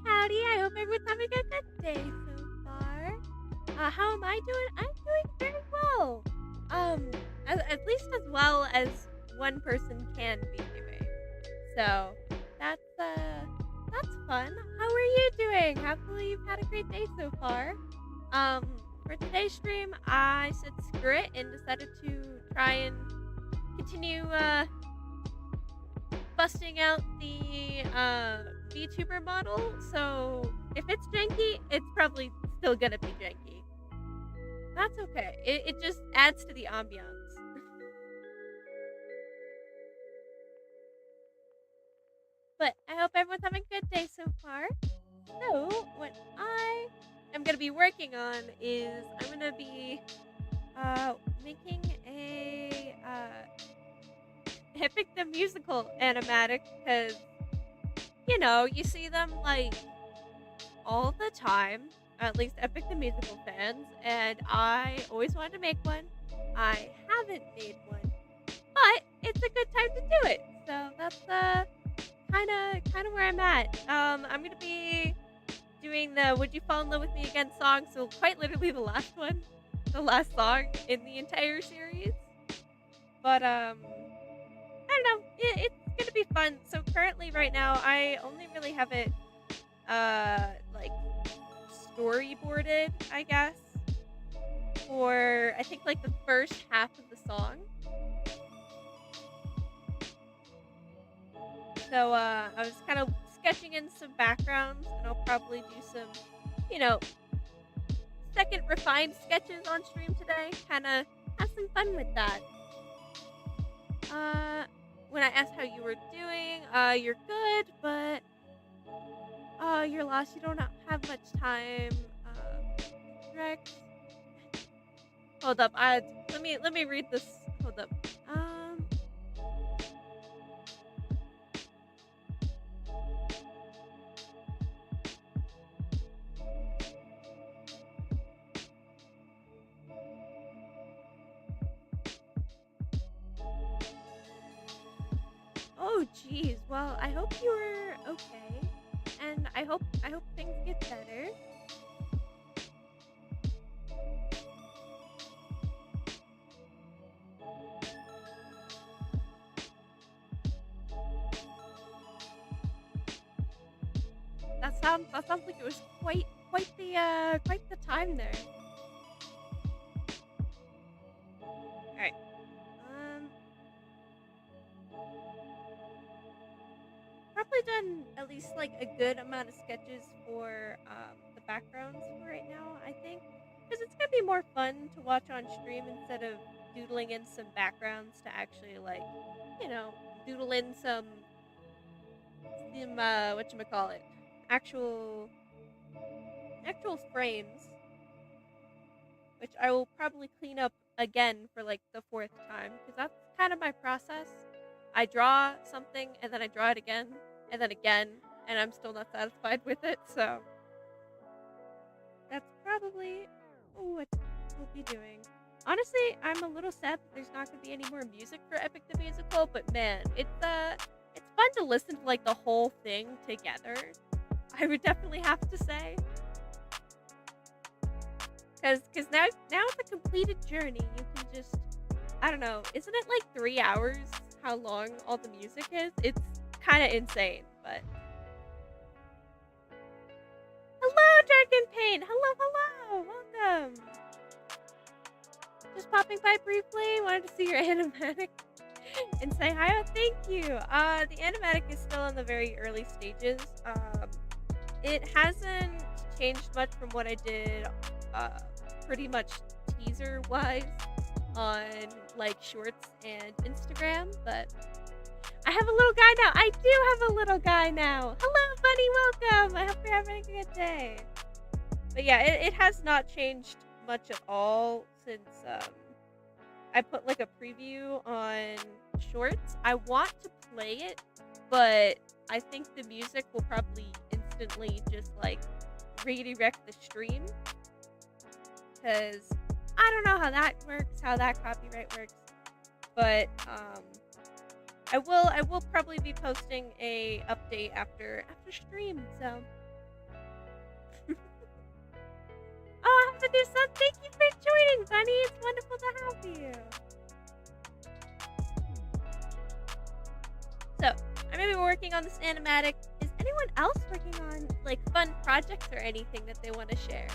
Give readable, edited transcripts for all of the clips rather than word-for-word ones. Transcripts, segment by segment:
howdy. I hope everyone's having a good day so far. How am I doing? I'm doing very well. Um, at least as well as one person can be doing. So that's that's fun. How are you doing? Hopefully you've had a great day so far. Um, for today's stream, I said screw it and decided to try and continue busting out the VTuber model. So if it's janky, it's probably still gonna be janky. That's okay. It just adds to the ambiance. But I hope everyone's having a good day so far. So what I am gonna be working on is I'm gonna be making a EPIC the Musical ANIMATIC, because you see them like all the time, at least EPIC the Musical fans, and I always wanted to make one. I haven't made one, but it's a good time to do it. So that's kind of where I'm at. I'm gonna be doing the "Would You Fall in Love with Me Again" song, so quite literally the last one, the last song in the entire series. But I don't know, it's gonna be fun. So currently, right now, I only really have it like storyboarded, I guess, for I think like the first half of the song. So I was kind of sketching in some backgrounds, and I'll probably do some, you know, second refined sketches on stream today. Kind of have some fun with that. When I asked how you were doing, you're good, but you're lost. You don't have much time. Rex, hold up. Let me read this. Hold up. Oh, geez. Well, I hope you were okay, and I hope things get better. That sounds like it was quite the time there. All right. Probably done at least like a good amount of sketches for the backgrounds for right now, I think, because it's gonna be more fun to watch on stream instead of doodling in some backgrounds to actually like, doodle in some whatchamacallit, actual frames, which I will probably clean up again for like the fourth time, because that's kind of my process. I draw something and then I draw it again and then again, and I'm still not satisfied with it, so that's probably what we'll be doing. Honestly, I'm a little sad that there's not going to be any more music for EPIC the Musical, but man, it's fun to listen to like the whole thing together. I would definitely have to say, because now it's a completed journey. You can just, I don't know, isn't it like 3 hours how long all the music is? It's kind of insane, but hello, Dragon Pain. Hello, welcome. Just popping by briefly. Wanted to see your animatic and say hi. Oh, thank you. The animatic is still in the very early stages. It hasn't changed much from what I did, pretty much teaser wise on like shorts and Instagram, but I have a little guy now. I do have a little guy now. Hello, buddy. Welcome. I hope you're having a good day. But yeah, it has not changed much at all since I put like a preview on shorts. I want to play it, but I think the music will probably instantly just like redirect the stream, because I don't know how that works, how that copyright works. But I will probably be posting a update after stream. So That's a new sub. Thank you for joining, Bunny. It's wonderful to have you. So, I'm going to be working on this animatic. Is anyone else working on, like, fun projects or anything that they want to share?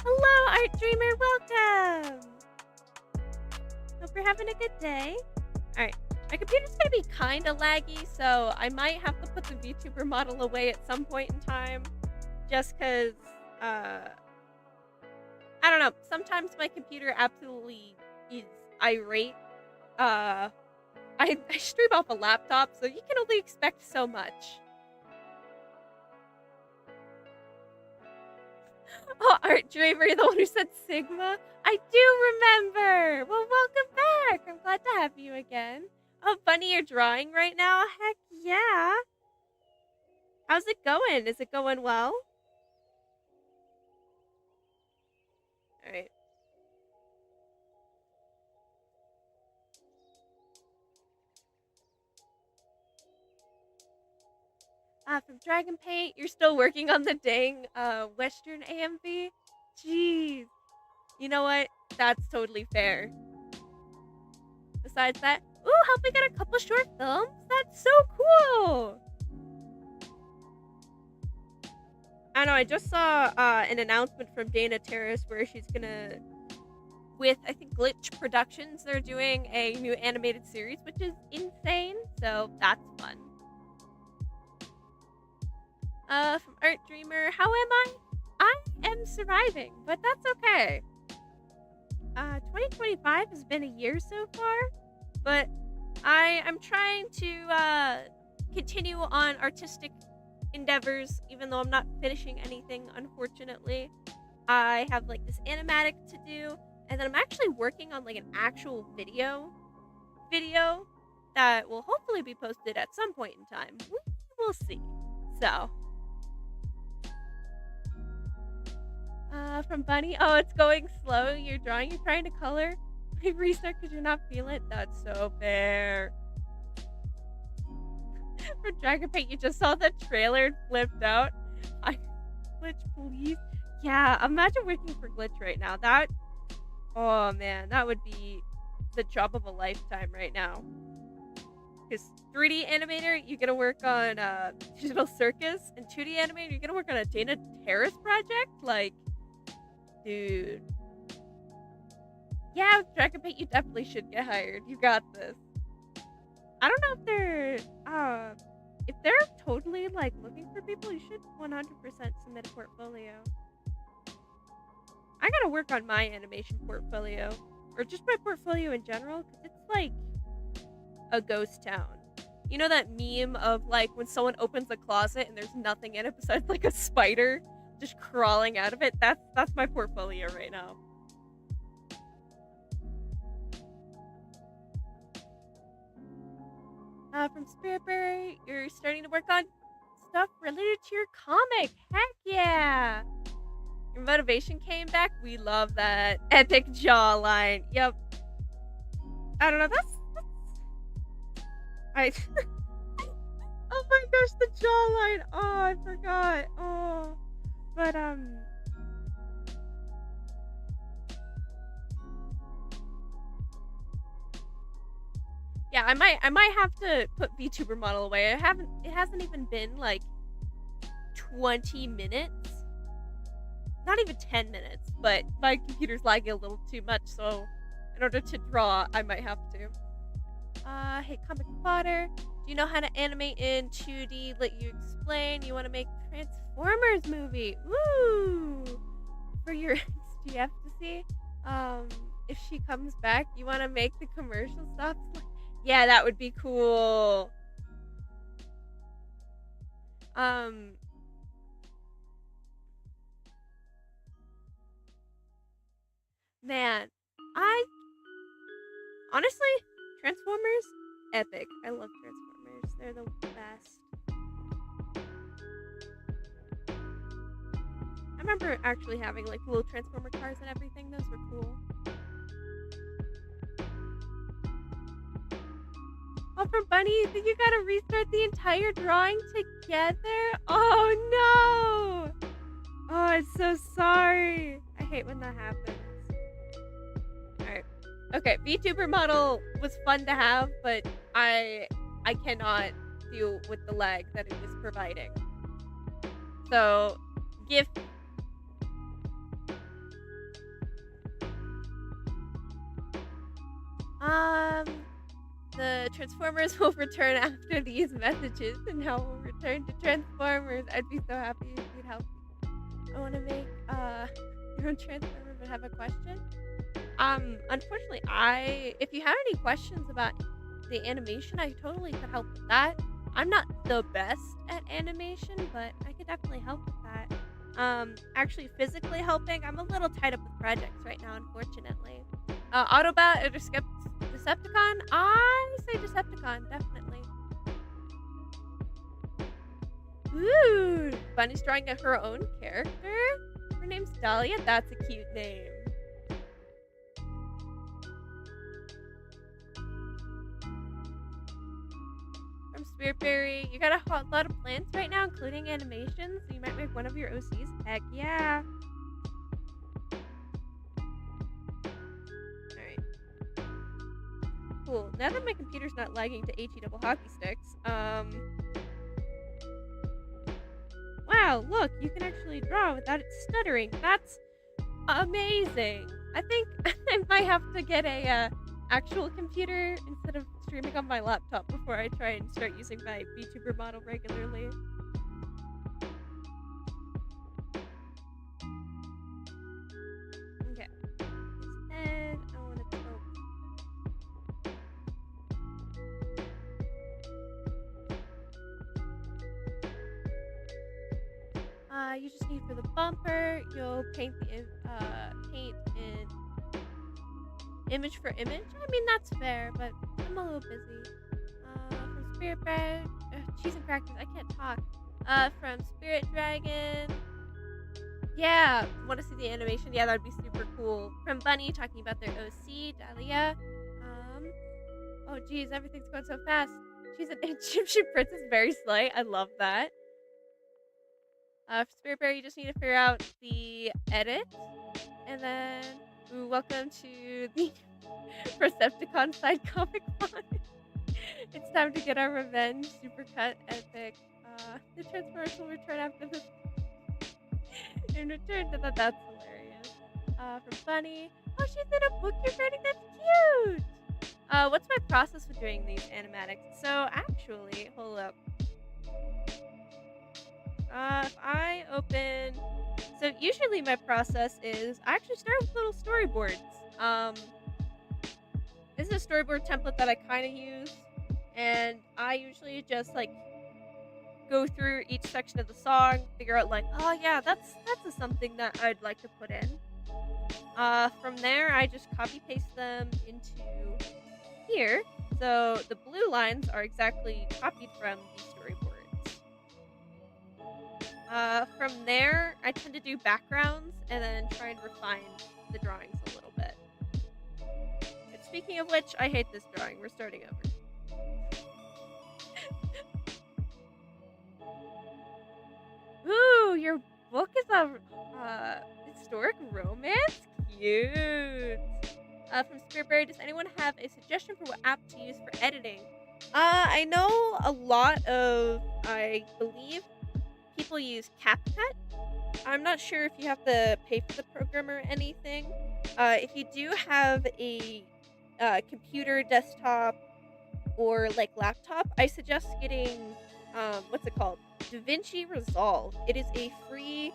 Hello, Art Dreamer. Welcome. Hope you're having a good day. Alright, my computer's going to be kind of laggy, so I might have to put the VTuber model away at some point in time. Just because, I don't know. Sometimes my computer absolutely is irate. I stream off a laptop, so you can only expect so much. Oh, Art Dreamer, the one who said Sigma? I do remember! Well, welcome back! I'm glad to have you again. Oh, Bunny, you're drawing right now? Heck yeah! How's it going? Is it going well? Alright. From Dragon Paint, you're still working on the dang Western AMV? Jeez. You know what? That's totally fair. Besides that, ooh, helping out a couple short films? That's so cool! I know, I just saw an announcement from Dana Terrace where she's gonna, with, I think, Glitch Productions, they're doing a new animated series, which is insane, so that's fun. From Art Dreamer, how am I? I am surviving, but that's okay. 2025 has been a year so far, but I'm trying to continue on artistic endeavors, even though I'm not finishing anything, unfortunately. I have like this animatic to do, and then I'm actually working on like an actual video that will hopefully be posted at some point in time. We'll see. So, from Bunny, oh, it's going slow. You're drawing, you're trying to color. Restart because you're not feeling it. That's so fair. For Dragon Paint, you just saw the trailer and flipped out. Glitch, please. Yeah, imagine working for Glitch right now. Oh man, that would be the job of a lifetime right now. Because 3D animator, you're gonna work on Digital Circus, and 2D animator, you're gonna work on a Dana Terrace project? Like, dude. Yeah, with Dragon Paint, you definitely should get hired. You got this. I don't know if they're totally like looking for people, you should 100% submit a portfolio. I gotta work on my animation portfolio, or just my portfolio in general, because it's like a ghost town. You know that meme of like when someone opens a closet and there's nothing in it besides like a spider just crawling out of it? That's my portfolio right now. From Spiritberry, you're starting to work on stuff related to your comic. Heck yeah! Your motivation came back. We love that. Epic jawline. Yep. I don't know. Oh my gosh, the jawline. Oh, I forgot. Oh, but yeah, I might have to put VTuber model away. It hasn't even been like 20 minutes. Not even 10 minutes, but my computer's lagging a little too much, so in order to draw, I might have to. Hey, Comic Fodder. Do you know how to animate in 2D? Let you explain. You want to make Transformers movie. Woo! For your SGF to see. If she comes back, you want to make the commercial stuff? Yeah, that would be cool. Man, honestly, Transformers, epic. I love Transformers. They're the best. I remember actually having like little Transformer cars and everything. Those were cool. Oh, from Bunny, you think you gotta restart the entire drawing together? Oh no! Oh, I'm so sorry. I hate when that happens. Alright. Okay, VTuber model was fun to have, but I cannot deal with the lag that it is providing. So, GIF. The Transformers will return after these messages, and now we'll return to Transformers. I'd be so happy if you'd help me. I want to make your own Transformer, but have a question. Unfortunately, if you have any questions about the animation, I totally could help with that. I'm not the best at animation, but I could definitely help with that. Actually physically helping, I'm a little tied up with projects right now, unfortunately. Autobot or Decepticon? I say Decepticon, definitely. Ooh, Bunny's drawing her own character? Her name's Dahlia? That's a cute name. From Spiritberry, you got a lot of plans right now, including animations, so you might make one of your OCs? Heck yeah. Alright. Cool. Now that my computer's not lagging to HE double hockey sticks, wow, look, you can actually draw without it stuttering. That's amazing. I think I might have to get a actual computer instead of streaming on my laptop before I try and start using my VTuber model regularly. Okay. And I want to poke. You just need for the bumper, you'll paint the paint in image for image. I mean, that's fair, but I'm a little busy. From Spirit Bread, cheese and crackers, I can't talk. From Spirit Dragon, yeah, want to see the animation? Yeah, that'd be super cool. From Bunny, talking about their OC, Dahlia. Oh geez, everything's going so fast. She's an Egyptian princess, very slight. I love that. For Spirit Bear, you just need to figure out the edit, and then ooh, welcome to the Percepticon side comic con. It's time to get our revenge. Supercut epic. The Transformers will return after this. In return to that, that's hilarious. From Bunny. Oh, she's in a book you're writing. That's cute. What's my process with doing these animatics? So actually, hold up. If I open, so usually my process is I actually start with little storyboards. This is a storyboard template that I kind of use, and I usually just like go through each section of the song, figure out like, oh yeah, that's something that I'd like to put in. From there, I just copy paste them into here. So the blue lines are exactly copied from the storyboards. From there, I tend to do backgrounds and then try and refine the drawings a little bit. And speaking of which, I hate this drawing. We're starting over. Ooh, your book is a historic romance? Cute. From Spiritberry, does anyone have a suggestion for what app to use for editing? I know a lot of, I believe, people use CapCut. I'm not sure if you have to pay for the program or anything. If you do have a computer, desktop, or like laptop, I suggest getting what's it called? DaVinci Resolve. It is a free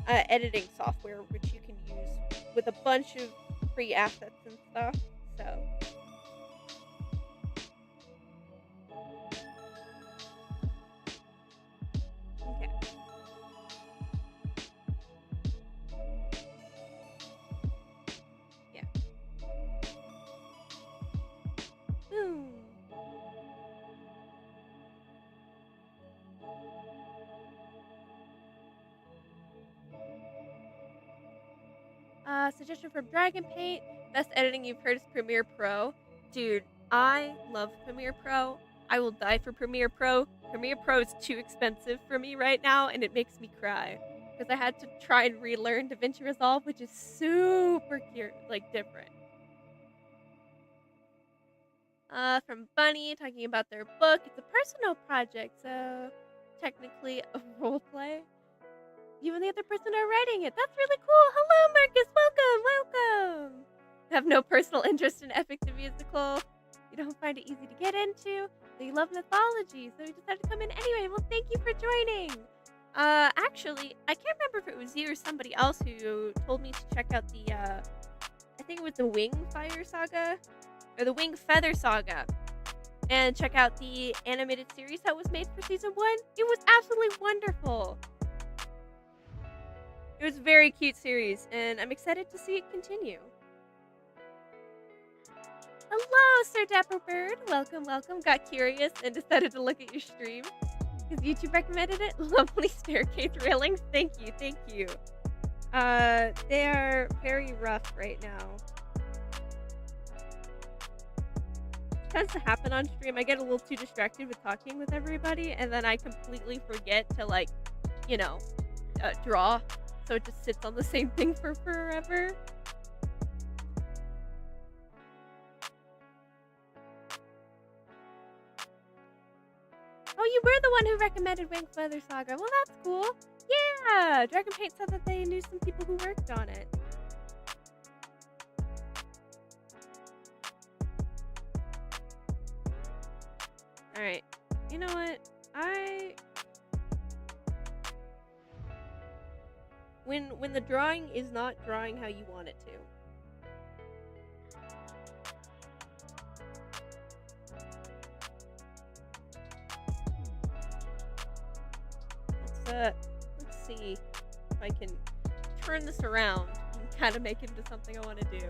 editing software which you can use with a bunch of free assets and stuff. So. Okay. Yeah. Boom. Suggestion from Dragon Paint. Best editing you've heard is Premiere Pro. Dude, I love Premiere Pro. I will die for Premiere Pro. Premiere Pro is too expensive for me right now, and it makes me cry. because I had to try and relearn DaVinci Resolve, which is super different. From Bunny talking about their book. It's a personal project, so technically a role play. You and the other person are writing it. That's really cool. Hello, Marcus. Welcome. You have no personal interest in Epic the Musical. You don't find it easy to get into. But you love mythology, so you decided to come in anyway. Well, thank you for joining. Actually, I can't remember if it was you or somebody else who told me to check out the, I think it was the Wing Fire Saga, or the Wing Feather Saga, and check out the animated series that was made for season 1. It was absolutely wonderful. It was a very cute series, and I'm excited to see it continue. Hello, Sir Dapper Bird. Welcome. Got curious and decided to look at your stream because YouTube recommended it. Lovely staircase railings. Thank you. They are very rough right now. It tends to happen on stream. I get a little too distracted with talking with everybody, and then I completely forget to, draw. So it just sits on the same thing for forever. Oh, you were the one who recommended Wing Feather Saga. Well, that's cool. Yeah! Dragon Paint said that they knew some people who worked on it. Alright. You know what? When the drawing is not drawing how you want it to. Let's see if I can turn this around and kind of make it into something I want to do.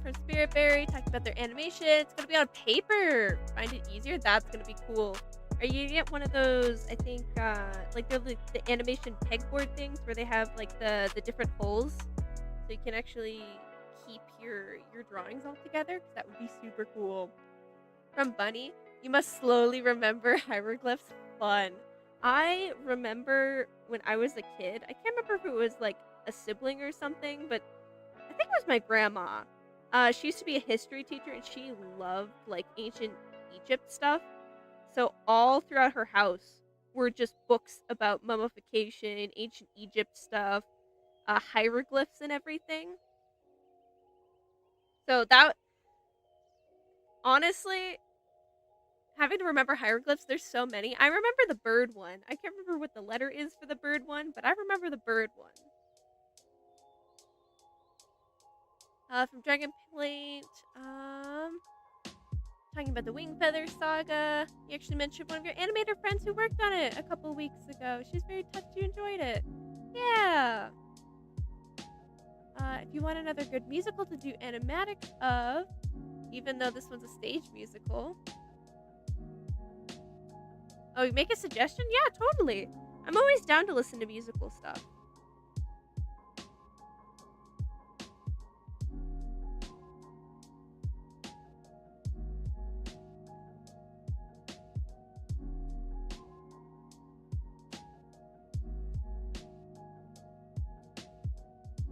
From Spiritberry, talking about their animation. It's going to be on paper. Find it easier? That's going to be cool. Are you gonna get one of those, I think, the animation pegboard things where they have, the different holes? So you can actually keep your drawings all together? That would be super cool. From Bunny, you must slowly remember hieroglyphs. Fun. I remember when I was a kid, I can't remember if it was, a sibling or something, but I think it was my grandma. She used to be a history teacher, and she loved, ancient Egypt stuff. So all throughout her house were just books about mummification, ancient Egypt stuff, hieroglyphs and everything. So that, honestly, having to remember hieroglyphs, there's so many. I remember the bird one. I can't remember what the letter is for the bird one, but I remember the bird one. From Dragon Paint, talking about the Wing Feather Saga. You actually mentioned one of your animator friends who worked on it a couple weeks ago. She's very touched you enjoyed it. Yeah. If you want another good musical to do animatic of, even though this one's a stage musical. Oh, you make a suggestion? Yeah, totally. I'm always down to listen to musical stuff.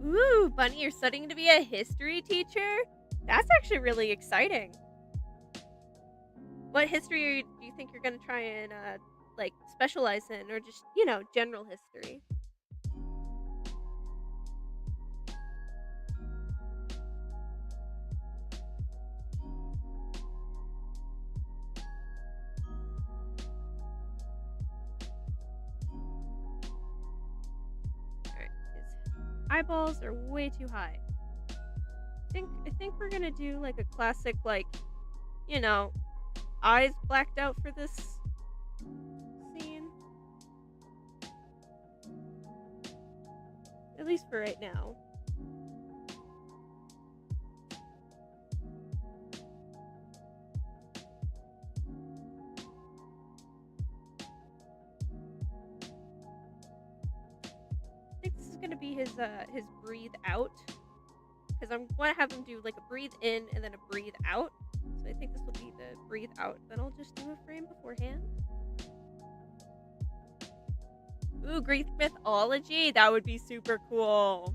Ooh, Bunny, you're studying to be a history teacher? That's actually really exciting. What history do you think you're going to try and, specialize in? Or just, general history? Alright, his eyeballs are way too high. I think we're gonna do, a classic, eyes blacked out for this scene. At least for right now. I think this is gonna be his breathe out. Because I'm going to have him do, a breathe in and then a breathe out. So I think this will be the breathe out. Then I'll just do a frame beforehand. Ooh, Greek mythology? That would be super cool.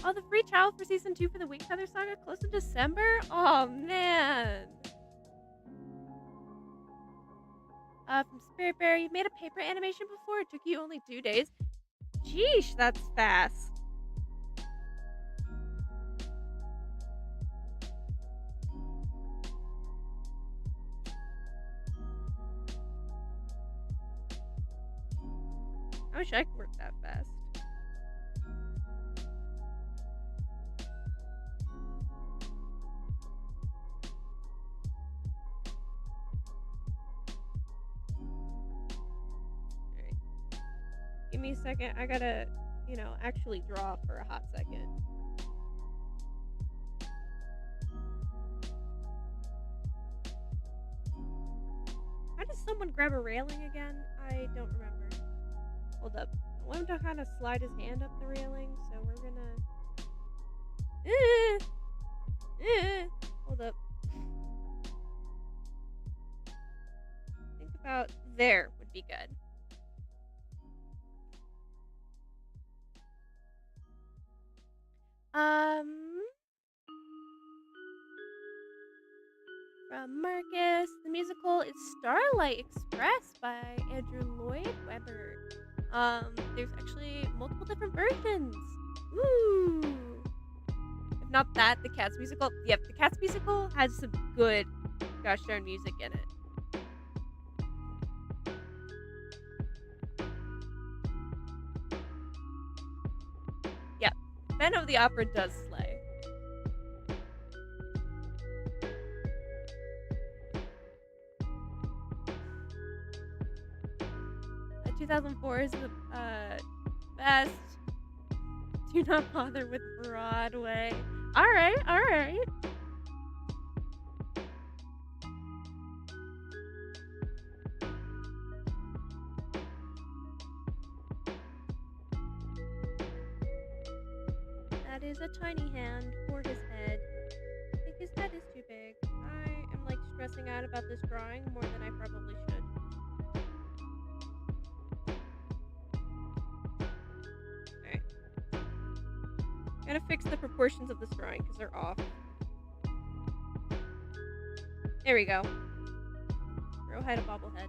Oh, the free trial for season 2 for the Wing Feather Saga closed in December? Oh, man. From Spirit Bear, you've made a paper animation before? It took you only 2 days? Sheesh, that's fast. I wish I could work that fast. Alright. Give me a second. I gotta, actually draw for a hot second. How does someone grab a railing again? I don't remember. Hold up. I want him to kind of slide his hand up the railing, so we're gonna... Hold up. Think about there would be good. From Marcus, the musical is Starlight Express by Andrew Lloyd Webber. There's actually multiple different versions. Woo! If not that, the Cats musical. Yep, the Cats musical has some good gosh darn music in it. Yep, Phantom of the Opera does slay. 2004 is the best. Do not bother with Broadway. Alright, alright. That is a tiny hand for his head. I think his head is too big. I am like stressing out about this drawing more than I probably should. Gotta fix the proportions of this drawing because they're off. There we go. Rowhead, a bobblehead.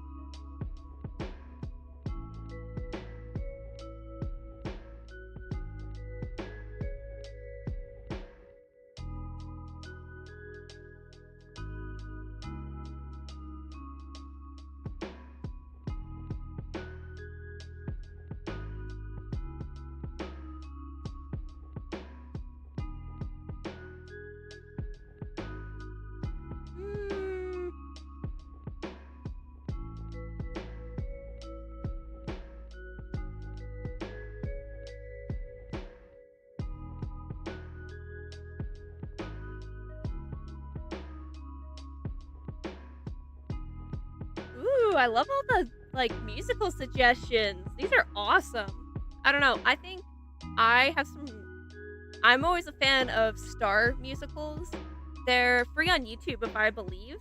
I love all the musical suggestions. These are awesome. I don't know. I think I have some. I'm always a fan of Star musicals. They're free on YouTube, if I believe.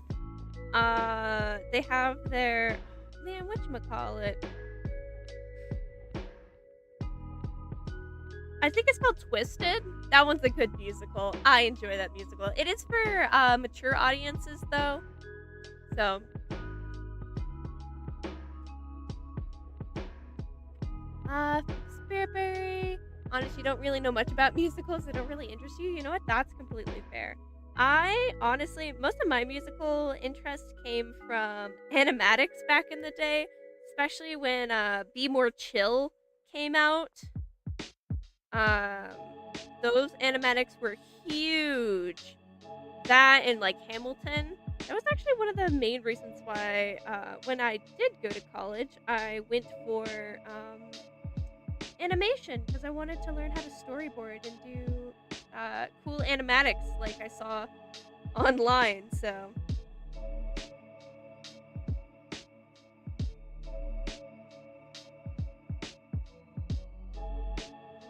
They have their whatchamacallit. I think it's called Twisted. That one's a good musical. I enjoy that musical. It is for mature audiences though. So Spiritberry. Honestly, you don't really know much about musicals. They don't really interest you. You know what? That's completely fair. Most of my musical interest came from animatics back in the day, especially when Be More Chill came out. Those animatics were huge. That and Hamilton. That was actually one of the main reasons why when I did go to college, I went for animation because I wanted to learn how to storyboard and do cool animatics like I saw online. So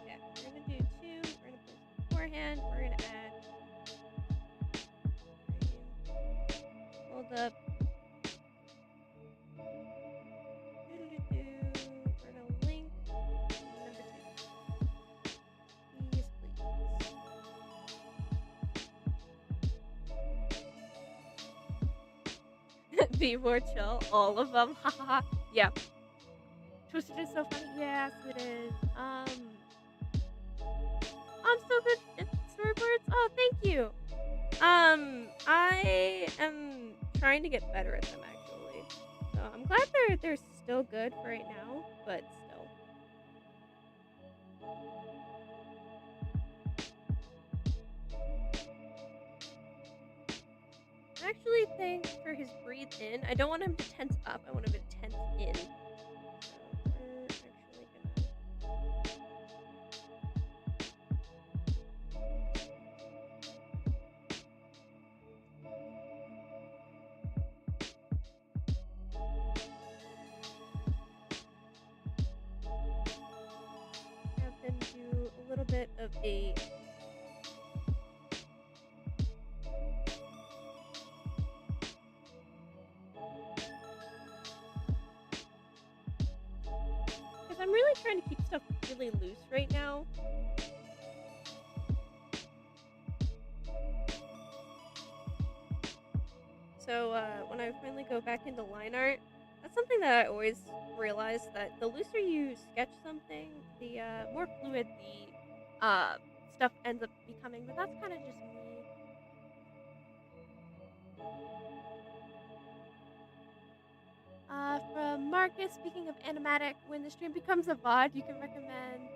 yeah, we're gonna do 2. We're gonna place beforehand. We're gonna add. Hold up. Be more chill. All of them. Haha. Yeah. Twisted is so funny. Yes, it is. I'm so good at storyboards. Oh, thank you. I am trying to get better at them actually. So I'm glad they're still good for right now, but still. I actually think for his breathe in, I don't want him to tense up. I want him to tense in. So we're actually gonna have him do a little bit of a because I'm really trying to keep stuff really loose right now. So when I finally go back into line art, that's something that I always realize that the looser you sketch something, the more fluid the stuff ends up becoming. But that's kind of just me. From Marcus, speaking of animatic, when the stream becomes a VOD, you can recommend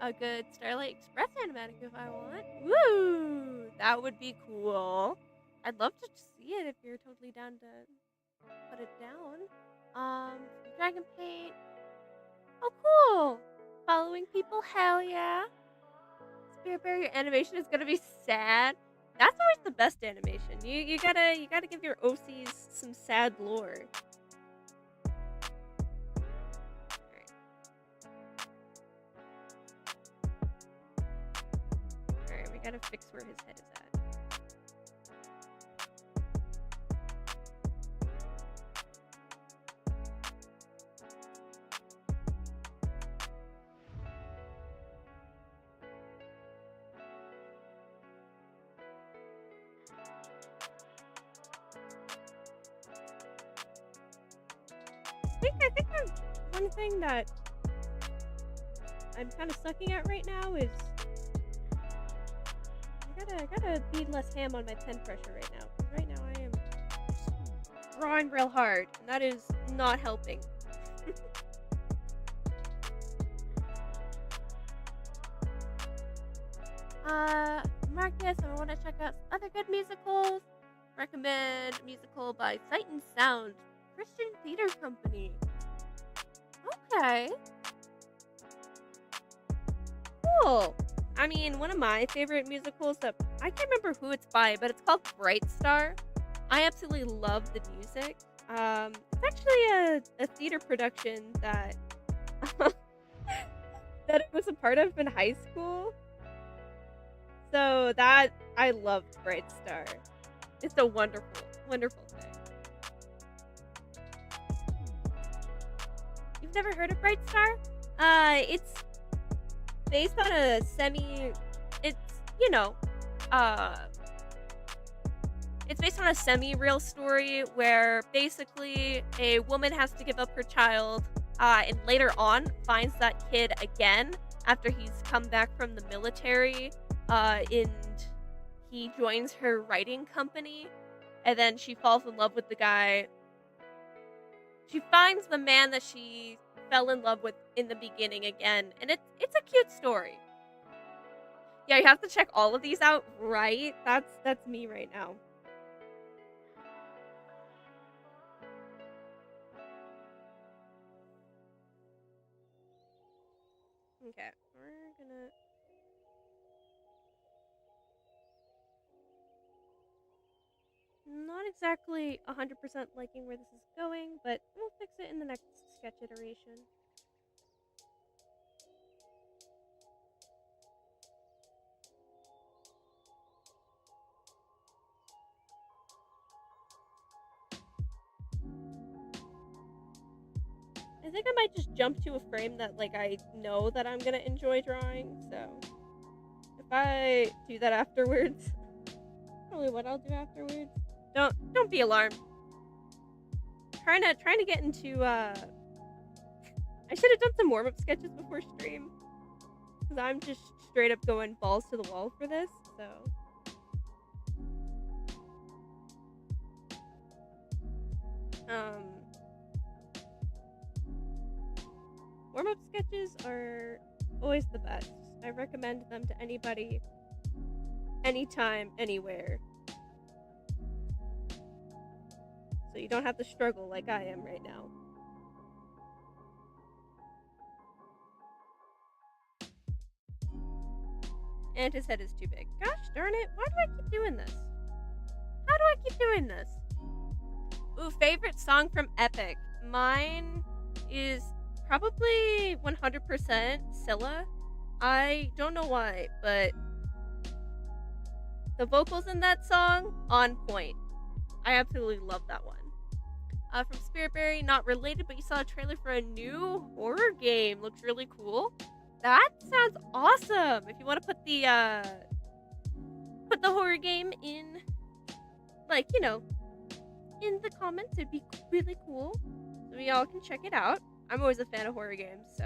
a good Starlight Express animatic if I want. Woo! That would be cool. I'd love to see it if you're totally down to put it down. Dragon Paint. Oh, cool. Following people, hell yeah. Spirit Barrier animation is gonna be sad. That's always the best animation. You gotta give your OCs some sad lore. Alright, we gotta fix where his head is at. I think one thing that I'm kind of sucking at right now is I gotta be less ham on my pen pressure right now. Because right now I am drawing real hard, and that is not helping. Marcus, I want to check out some other good musicals. Recommend a musical by Sight and Sound, Christian Theater Company. Okay. Cool. I mean, one of my favorite musicals that I can't remember who it's by, but it's called Bright Star. I absolutely love the music. It's actually a theater production that that I was a part of in high school. So that I loved Bright Star. It's a wonderful, wonderful thing. You've never heard of Bright Star? It's based on a it's based on a semi-real story where basically a woman has to give up her child, and later on finds that kid again after he's come back from the military, and he joins her writing company, and then she falls in love with the guy. She finds the man that she fell in love with in the beginning again, and it's a cute story. Yeah, you have to check all of these out, right? That's me right now. Okay, we're gonna not exactly 100% liking where this is going, but we'll fix it in the next sketch iteration. I think I might just jump to a frame that like I know that I'm gonna enjoy drawing, so if I do that afterwards, probably what I'll do afterwards. Don't be alarmed. trying to get into I should have done some warm-up sketches before stream, because I'm just straight up going balls to the wall for this, so. Warm-up sketches are always the best. I recommend them to anybody, anytime, anywhere. So you don't have to struggle like I am right now. And his head is too big. Gosh darn it, why do I keep doing this? How do I keep doing this? Ooh, favorite song from EPIC. Mine is probably 100% Scylla. I don't know why, but the vocals in that song, on point. I absolutely love that one. From Spiritberry, not related, but you saw a trailer for a new horror game. Looks really cool. That sounds awesome. If you want to put the horror game in, like, you know, in the comments, it'd be really cool. So y'all can check it out. I'm always a fan of horror games, so.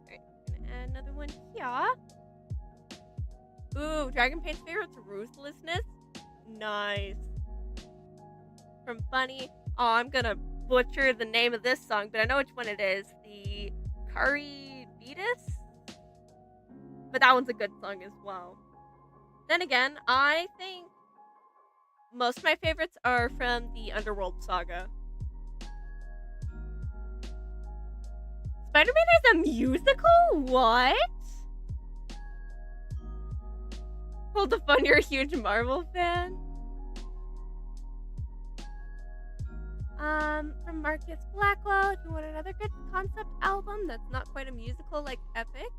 Alright, gonna add another one here. Ooh, Dragon Paint's favorite's Ruthlessness. Nice. From Funny. Oh, I'm gonna butcher the name of this song, but I know which one it is. The Kari Vetus? But that one's a good song as well. Then again, I think most of my favorites are from the Underworld saga. Spider-Man is a musical? What? Hold the fun, you're a huge Marvel fan. From Marcus Blackwell, if you want another good concept album that's not quite a musical like EPIC,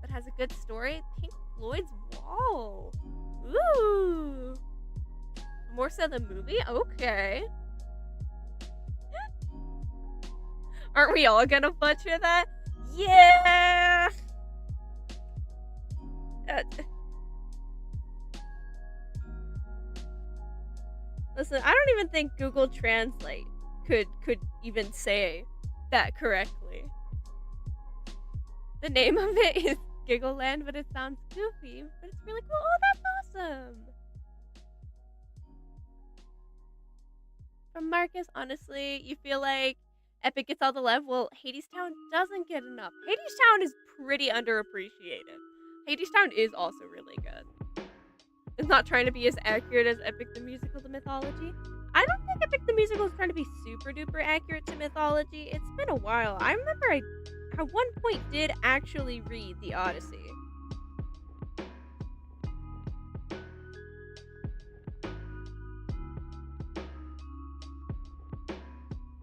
but has a good story, Pink Floyd's Wall. Ooh. More so the movie? Okay. Aren't we all gonna butcher that? Yeah! Listen, I don't even think Google Translate could even say that correctly. The name of it is Giggle Land, but it sounds goofy, but it's really cool. Oh, that's awesome! From Marcus, honestly, you feel like EPIC gets all the love? Well, Hadestown doesn't get enough. Hadestown is pretty underappreciated. Hadestown is also really good. It's not trying to be as accurate as EPIC the Musical to mythology. I don't think EPIC the Musical is trying to be super duper accurate to mythology. It's been a while. I remember I at one point did actually read the Odyssey.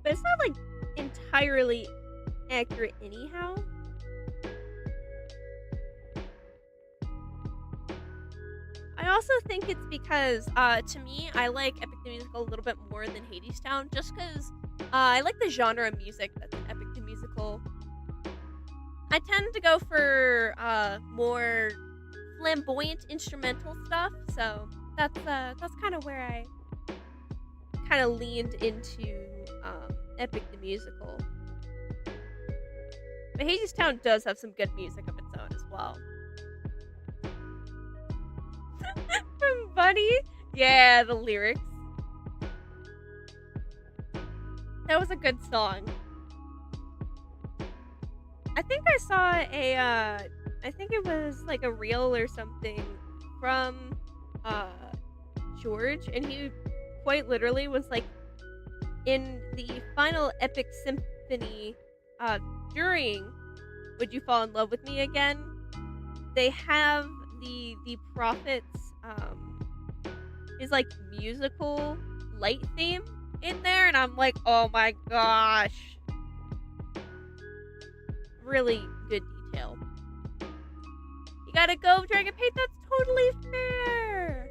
But it's not like entirely accurate anyhow. I also think it's because, to me, I like EPIC the Musical a little bit more than Hadestown, just because I like the genre of music that's in EPIC the Musical. I tend to go for more flamboyant instrumental stuff, so that's kind of where I kind of leaned into EPIC the Musical. But Hadestown does have some good music of its own as well. From Bunny? Yeah, the lyrics. That was a good song. I think I saw I think it was like a reel or something from George, and he quite literally was like, in the final epic symphony during Would You Fall in Love with Me Again, they have the prophet's his like musical light theme in there, and I'm like, oh my gosh, really good detail. You gotta go, Dragon Paint, that's totally fair.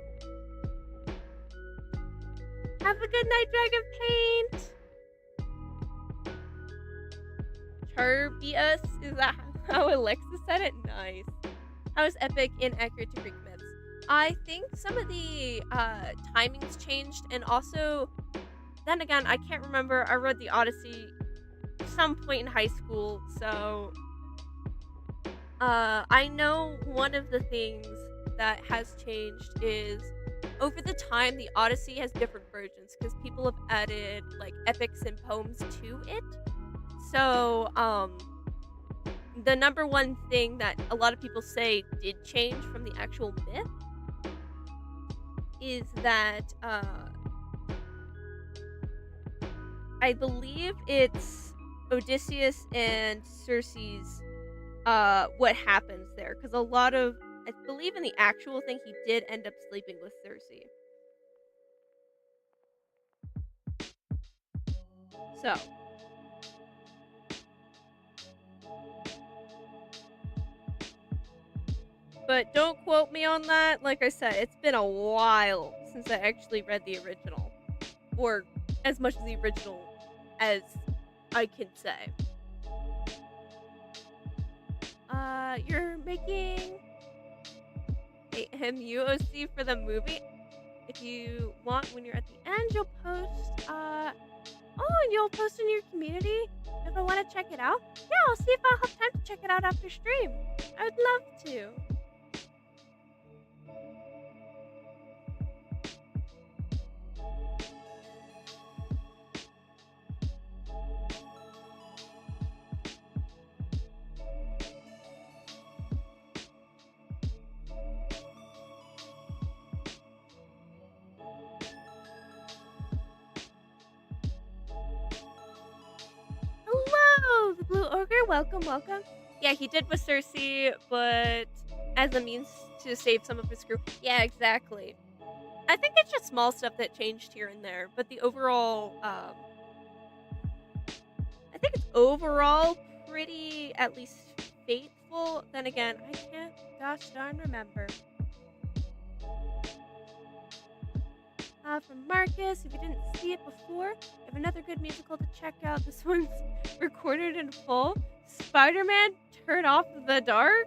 Have a good night, Dragon Paint. Tarbius? Is that how Alexa said it? Nice. How is Epic inaccurate to Greek myths? I think some of the timings changed, and also, then again, I can't remember. I read the Odyssey some point in high school, so I know one of the things that has changed is over the time the Odyssey has different versions because people have added like epics and poems to it. So the number one thing that a lot of people say did change from the actual myth is that I believe it's Odysseus and Circe's what happens there, because a lot of, I believe in the actual thing he did end up sleeping with Circe. So but don't quote me on that. Like I said, it's been a while since I actually read the original, or as much of the original as I can say. You're making a MUOC for the movie. If you want, when you're at the end, you'll post, and you'll post in your community if I want to check it out. Yeah, I'll see if I'll have time to check it out after stream. I would love to. Hello, the Blue Ogre. Welcome, welcome. Yeah, he did with Circe, but as a means to save some of his crew. Yeah, exactly. I think it's just small stuff that changed here and there, but the overall, I think it's overall pretty, at least faithful. Then again, I can't gosh darn remember. From Marcus, if you didn't see it before, you have another good musical to check out. This one's recorded in full. Spider-Man, Turn Off the Dark?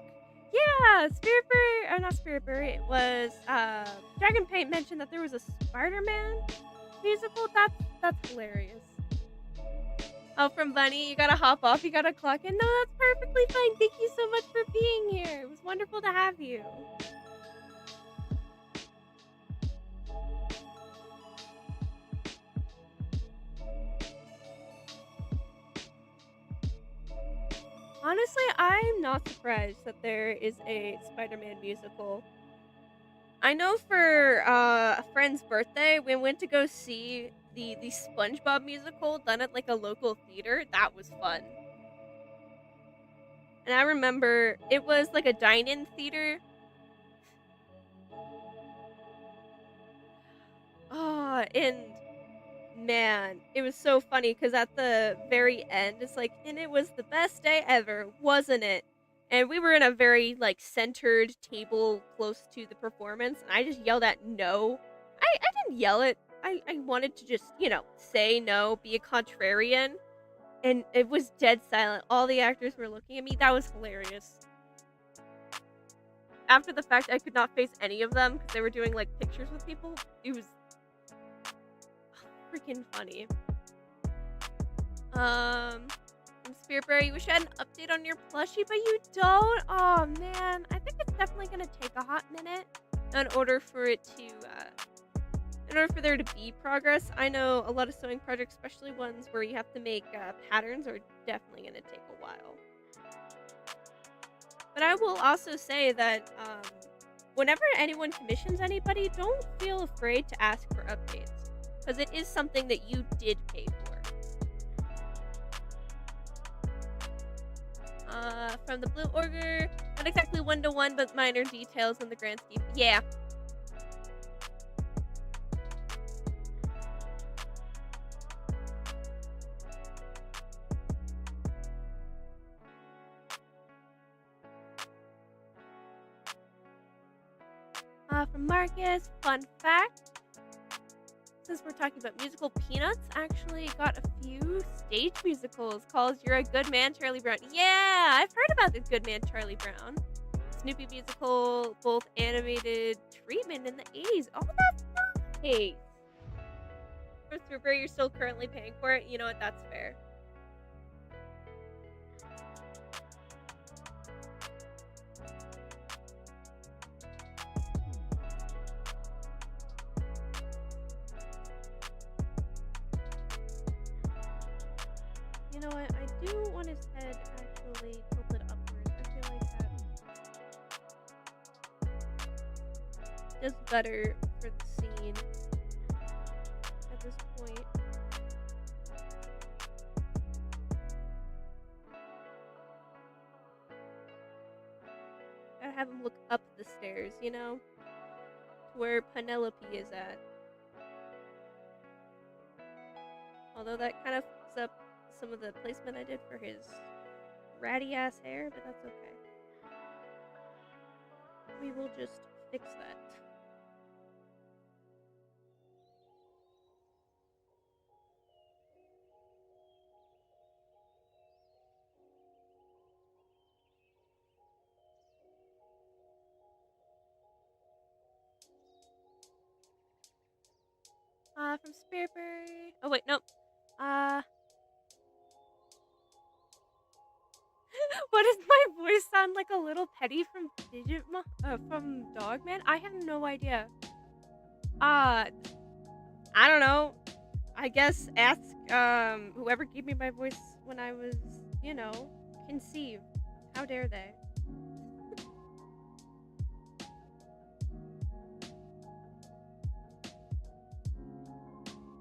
Yeah, Spiritberry, or not Spiritberry, it was, Dragon Paint mentioned that there was a Spider-Man musical. That's hilarious. Oh, from Bunny, you gotta hop off, you gotta clock in. No, that's perfectly fine. Thank you so much for being here. It was wonderful to have you. Honestly, I'm not surprised that there is a Spider-Man musical. I know for a friend's birthday, we went to go see the SpongeBob musical done at like a local theater. That was fun. And I remember it was like a dine-in theater. Oh, and man, it was so funny because at the very end, it's like, and it was the best day ever, wasn't it? And we were in a very like centered table close to the performance, and I just yelled at no. I didn't yell it. I wanted to just, say no, be a contrarian. And it was dead silent. All the actors were looking at me. That was hilarious. After the fact, I could not face any of them because they were doing like pictures with people. It was freaking funny. Spiritberry, you wish I had an update on your plushie, but you don't? Oh man, I think it's definitely gonna take a hot minute in order for it to, in order for there to be progress. I know a lot of sewing projects, especially ones where you have to make patterns, are definitely gonna take a while. But I will also say that whenever anyone commissions anybody, don't feel afraid to ask for updates, because it is something that you did pay for. From the Blue Ogre, not exactly one-to-one, but minor details in the grand scheme. Yeah. From Marcus, fun fact. since we're talking about musical, Peanuts actually got a few stage musicals called You're a Good Man, Charlie Brown. Yeah, I've heard about this Good Man, Charlie Brown. Snoopy musical, both animated treatment in the 80s. Oh, that's nice. For Super, you're still currently paying for it. You know what? That's fair. You know what? I do want his head actually tilted upwards. I feel like that does better for the scene at this point. Gotta have him look up the stairs, you know? To where Penelope is at. Although that kind of fucks up some of the placement I did for his ratty ass hair, but that's okay. We will just fix that. From Spearberry. Oh wait, nope. What does my voice sound like? A little Petty from from Dogman? I have no idea. I don't know. I guess ask whoever gave me my voice when I was, you know, conceived. How dare they?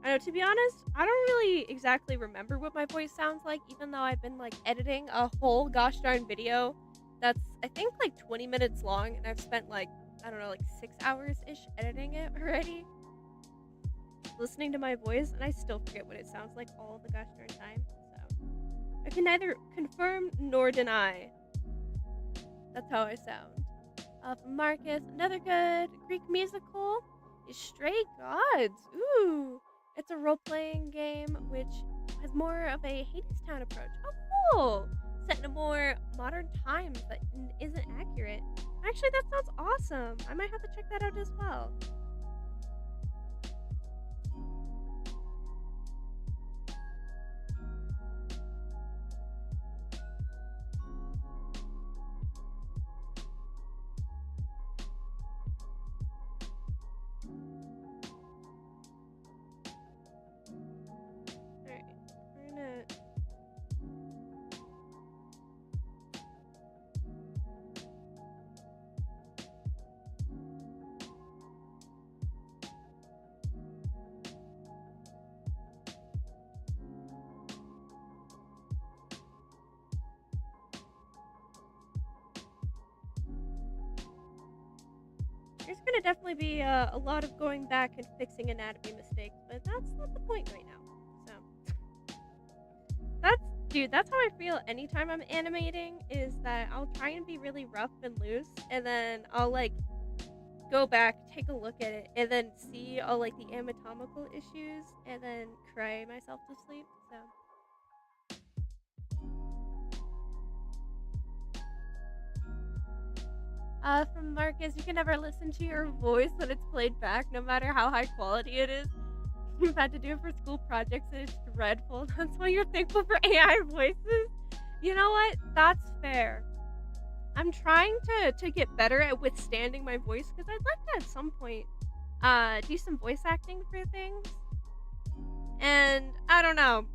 I know, to be honest, I don't really exactly remember what my voice sounds like, even though I've been like editing a whole gosh darn video that's I think like 20 minutes long, and I've spent like, I don't know, like 6 hours ish editing it already. Listening to my voice, and I still forget what it sounds like all the gosh darn time. So I can neither confirm nor deny. That's how I sound. From Marcus, another good Greek musical is Stray Gods. Ooh, it's a role-playing game which has more of a Hadestown approach. Oh, cool! Set in a more modern time, but isn't accurate. Actually, that sounds awesome. I might have to check that out as well. Alright, we're gonna... There's gonna definitely be a lot of going back and fixing anatomy mistakes, but that's not the point right now. So that's how I feel anytime I'm animating, is that I'll try and be really rough and loose, and then I'll like go back, take a look at it, and then see all like the anatomical issues, and then cry myself to sleep. So from Marcus, you can never listen to your voice when it's played back, no matter how high quality it is. You've had to do it for school projects, and it's dreadful. That's why you're thankful for AI voices. You know what? That's fair. I'm trying to get better at withstanding my voice, because I'd like to at some point do some voice acting for things. And I don't know.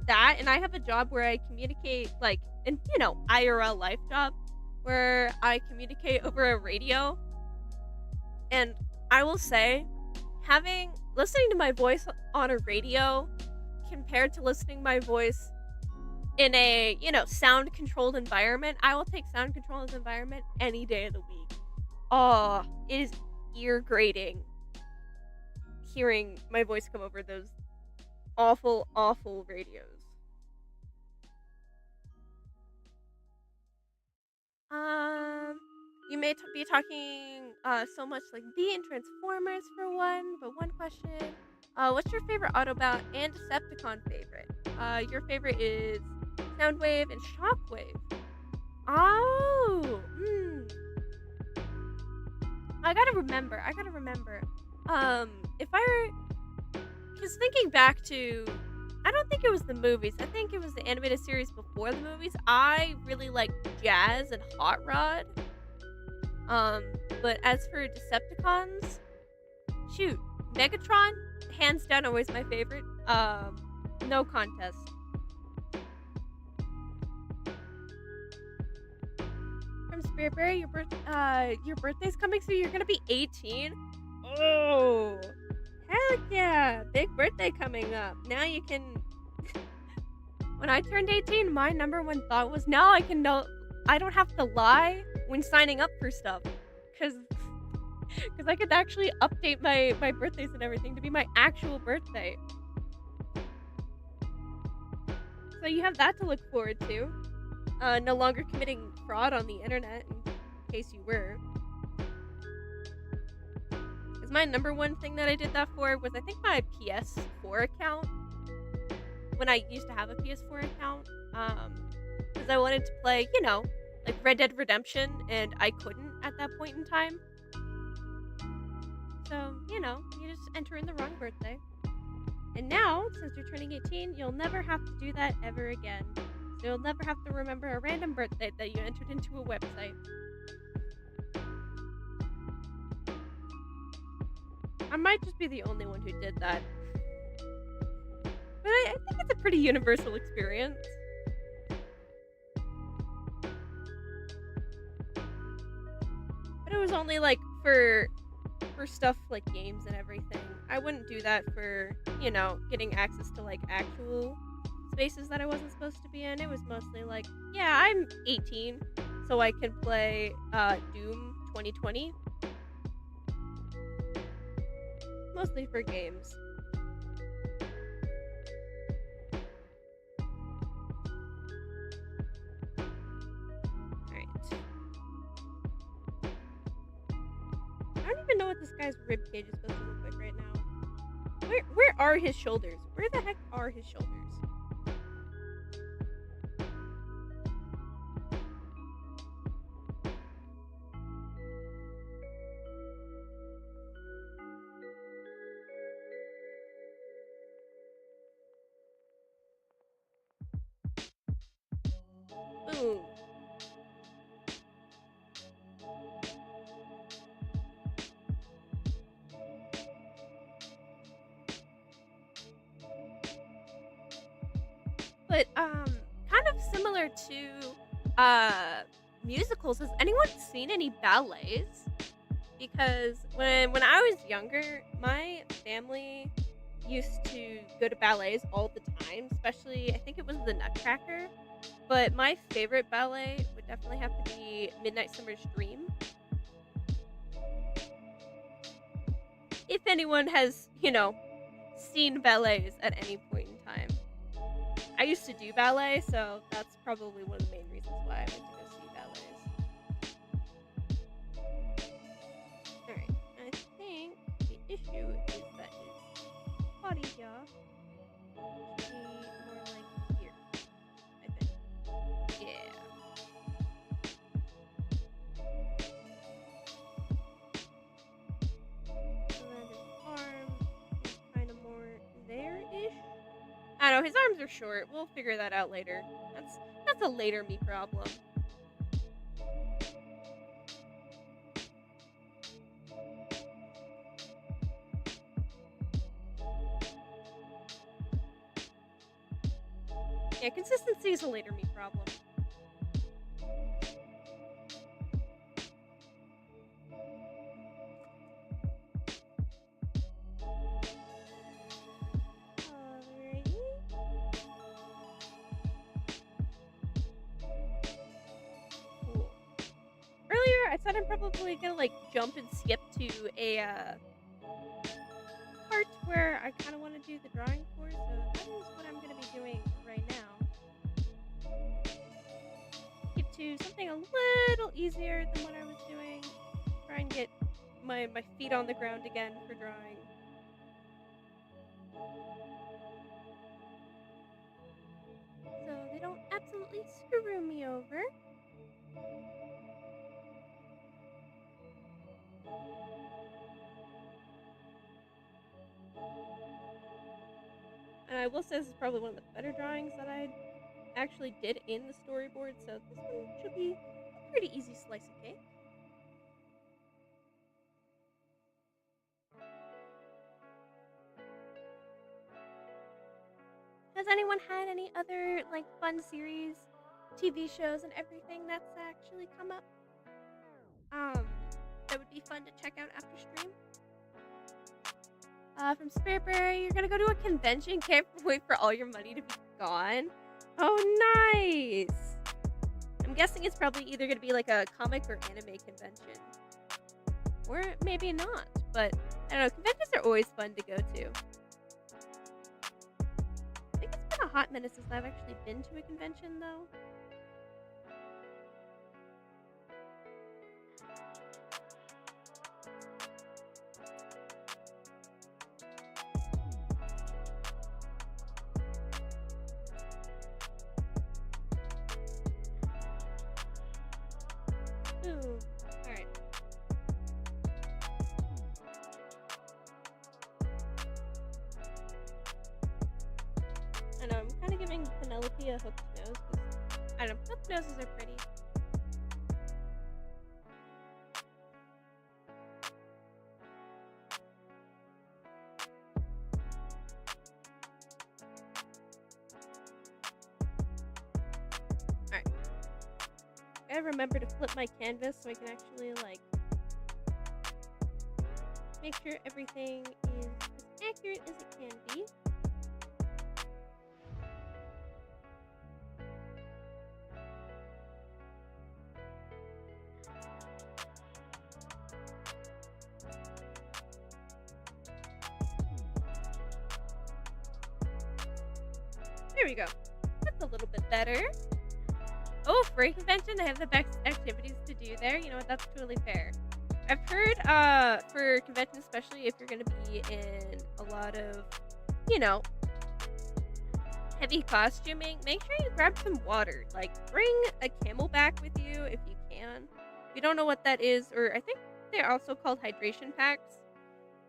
That, and I have a job where I communicate, like, in, you know, IRL life job, where I communicate over a radio. And I will say, listening to my voice on a radio compared to listening to my voice in a, you know, sound controlled environment, I will take sound controlled environment any day of the week. Oh, it is ear grating hearing my voice come over those awful, awful radios. You may be talking so much like the and Transformers for one, but one question. What's your favorite Autobot and Decepticon favorite? Your favorite is Soundwave and Shockwave. Oh, I gotta remember. I gotta remember. If I because thinking back to, I don't think it was the movies. I think it was the animated series before the movies. I really like Jazz and Hot Rod. Um, but as for Decepticons, shoot, Megatron, hands down, always my favorite. No contest. From Spiritberry, your birthday's coming, so you're gonna be 18. Oh, heck yeah! Big birthday coming up. Now you can. When I turned 18, my number one thought was, now I can know. I don't have to lie when signing up for stuff, because I could actually update my birthdays and everything to be my actual birthday. So you have that to look forward to. No longer committing fraud on the internet, in case you were. Because my number one thing that I did that for was, I think, my PS4 account. When I used to have a PS4 account. Because I wanted to play, like Red Dead Redemption, and I couldn't at that point in time. So, you just enter in the wrong birthday. And now, since you're turning 18, you'll never have to do that ever again. So you'll never have to remember a random birthday that you entered into a website. I might just be the only one who did that. But I think it's a pretty universal experience. But it was only like for stuff like games and everything. I wouldn't do that for, getting access to like actual spaces that I wasn't supposed to be in. It was mostly like, yeah, I'm 18, so I can play Doom 2020. Mostly for games. Alright. I don't even know what this guy's ribcage is supposed to look like right now. Where are his shoulders? Where the heck are his shoulders? Boom. But kind of similar to musicals, has anyone seen any ballets? Because when I was younger, my family used to go to ballets all the time, especially I think it was the Nutcracker. But my favorite ballet would definitely have to be Midnight Summer's Dream. If anyone has, seen ballets at any point in time. I used to do ballet, so that's probably one of the main reasons why I went to go see ballets. Alright, I think the issue is that his body here should be more like here, I think. Yeah. And then his arm is kind of more there-ish. I don't know, his arms are short. We'll figure that out later. That's a later me problem. Yeah, consistency is a later me problem. I said I'm probably gonna like jump and skip to a part where I kind of want to do the drawing for, so that is what I'm gonna be doing right now. Skip to something a little easier than what I was doing. my feet on the ground again for drawing. So they don't absolutely screw me over. And I will say this is probably one of the better drawings that I actually did in the storyboard, so this one should be a pretty easy slice of cake. Has anyone had any other like fun series, TV shows, and everything that's actually come up? That would be fun to check out after stream. From Spiritberry, you're gonna go to a convention. Can't wait for all your money to be gone. Oh, nice! I'm guessing it's probably either gonna be like a comic or anime convention, or maybe not. But I don't know. Conventions are always fun to go to. I think it's been a hot minute since I've actually been to a convention, though. Ooh, alright. I know, I'm kind of giving Penelope a hooked nose, because, I don't know, hooked noses are pretty. Alright. I gotta remember to flip my canvas so I can actually, like, make sure everything is as accurate as it can be. There we go. That's a little bit better. Oh, for a convention, they have the best activities to do there. You know what? That's totally fair. I've heard, for conventions, especially if you're going to be in a lot of, you know, heavy costuming, make sure you grab some water. Like, bring a camelback with you if you can. If you don't know what that is, or I think they're also called hydration packs.